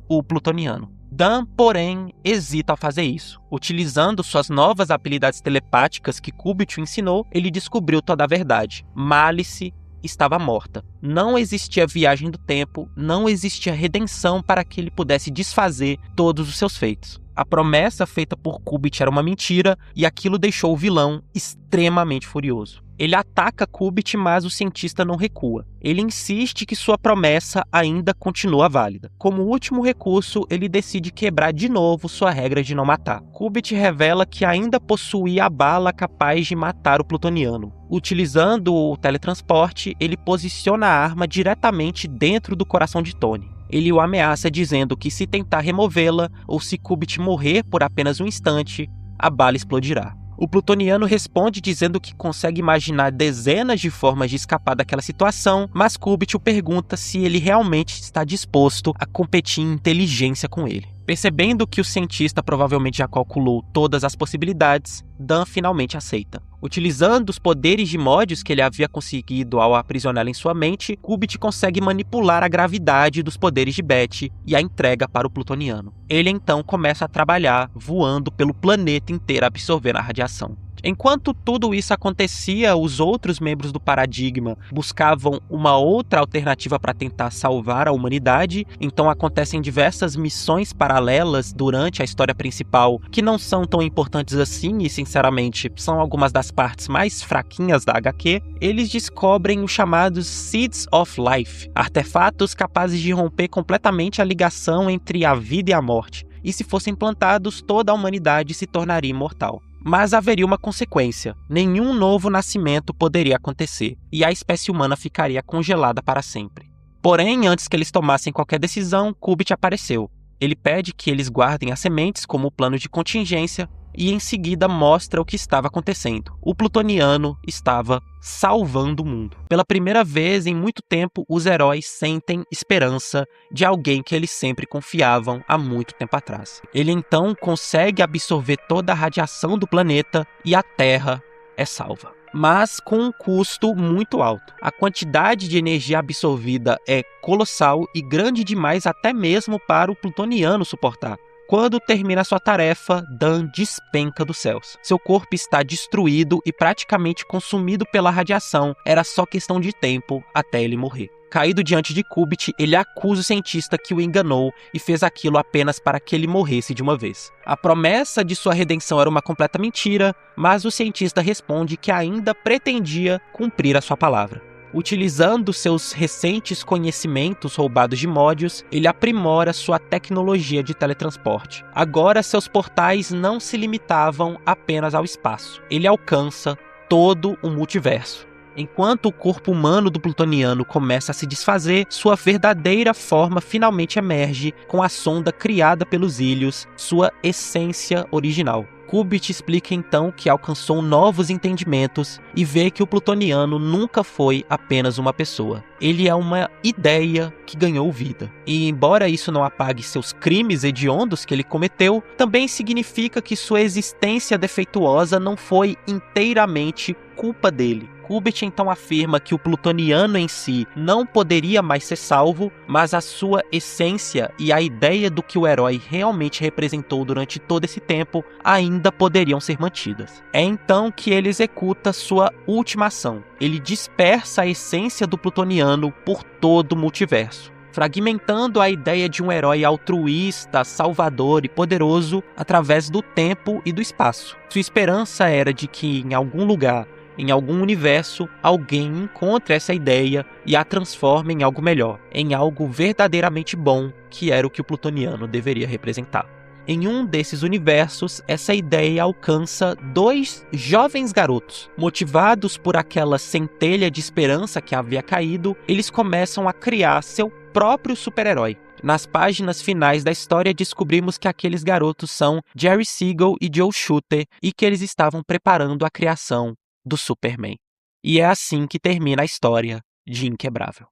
o plutoniano. Dan, porém, hesita ao fazer isso. Utilizando suas novas habilidades telepáticas que Kubrick o ensinou, ele descobriu toda a verdade. Malice estava morta. Não existia viagem do tempo, não existia redenção para que ele pudesse desfazer todos os seus feitos. A promessa feita por Kubrick era uma mentira e aquilo deixou o vilão extremamente furioso. Ele ataca Kubrick, mas o cientista não recua. Ele insiste que sua promessa ainda continua válida. Como último recurso, ele decide quebrar de novo sua regra de não matar. Kubrick revela que ainda possuía a bala capaz de matar o plutoniano. Utilizando o teletransporte, ele posiciona a arma diretamente dentro do coração de Tony. Ele o ameaça dizendo que se tentar removê-la ou se Kubrick morrer por apenas um instante, a bala explodirá. O plutoniano responde dizendo que consegue imaginar dezenas de formas de escapar daquela situação, mas Kubrick o pergunta se ele realmente está disposto a competir em inteligência com ele. Percebendo que o cientista provavelmente já calculou todas as possibilidades, Dan finalmente aceita. Utilizando os poderes de Mobius que ele havia conseguido ao aprisioná-la em sua mente, Kubrick consegue manipular a gravidade dos poderes de Beth e a entrega para o plutoniano. Ele então começa a trabalhar, voando pelo planeta inteiro absorvendo a radiação. Enquanto tudo isso acontecia, os outros membros do Paradigma buscavam uma outra alternativa para tentar salvar a humanidade, então acontecem diversas missões paralelas durante a história principal que não são tão importantes assim e, sinceramente, são algumas das partes mais fraquinhas da HQ. Eles descobrem os chamados Seeds of Life, artefatos capazes de romper completamente a ligação entre a vida e a morte, e se fossem plantados, toda a humanidade se tornaria imortal. Mas haveria uma consequência: nenhum novo nascimento poderia acontecer, e a espécie humana ficaria congelada para sempre. Porém, antes que eles tomassem qualquer decisão, Kubrick apareceu. Ele pede que eles guardem as sementes como plano de contingência e em seguida mostra o que estava acontecendo. O plutoniano estava salvando o mundo. Pela primeira vez em muito tempo, os heróis sentem esperança de alguém que eles sempre confiavam há muito tempo atrás. Ele então consegue absorver toda a radiação do planeta e a Terra é salva, mas com um custo muito alto. A quantidade de energia absorvida é colossal e grande demais até mesmo para o plutoniano suportar. Quando termina sua tarefa, Dan despenca dos céus. Seu corpo está destruído e praticamente consumido pela radiação. Era só questão de tempo até ele morrer. Caído diante de Kubrick, ele acusa o cientista que o enganou e fez aquilo apenas para que ele morresse de uma vez. A promessa de sua redenção era uma completa mentira, mas o cientista responde que ainda pretendia cumprir a sua palavra. Utilizando seus recentes conhecimentos roubados de Mobius, ele aprimora sua tecnologia de teletransporte. Agora, seus portais não se limitavam apenas ao espaço. Ele alcança todo o multiverso. Enquanto o corpo humano do plutoniano começa a se desfazer, sua verdadeira forma finalmente emerge com a sonda criada pelos Ilhos, sua essência original. Kubrick explica então que alcançou novos entendimentos e vê que o plutoniano nunca foi apenas uma pessoa. Ele é uma ideia que ganhou vida. E embora isso não apague seus crimes hediondos que ele cometeu, também significa que sua existência defeituosa não foi inteiramente culpa dele. Kubrick então afirma que o plutoniano em si não poderia mais ser salvo, mas a sua essência e a ideia do que o herói realmente representou durante todo esse tempo ainda poderiam ser mantidas. É então que ele executa sua última ação. Ele dispersa a essência do plutoniano por todo o multiverso, fragmentando a ideia de um herói altruísta, salvador e poderoso através do tempo e do espaço. Sua esperança era de que em algum lugar, em algum universo, alguém encontre essa ideia e a transforme em algo melhor, em algo verdadeiramente bom, que era o que o plutoniano deveria representar. Em um desses universos, essa ideia alcança dois jovens garotos. Motivados por aquela centelha de esperança que havia caído, eles começam a criar seu próprio super-herói. Nas páginas finais da história, descobrimos que aqueles garotos são Jerry Siegel e Joe Shuster e que eles estavam preparando a criação do Superman. E é assim que termina a história de Inquebrável.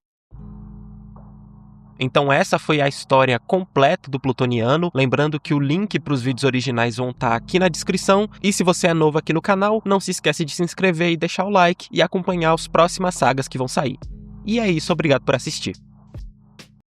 Então essa foi a história completa do plutoniano. Lembrando que o link para os vídeos originais vão estar aqui na descrição. E se você é novo aqui no canal, não se esquece de se inscrever e deixar o like e acompanhar as próximas sagas que vão sair. E é isso, obrigado por assistir.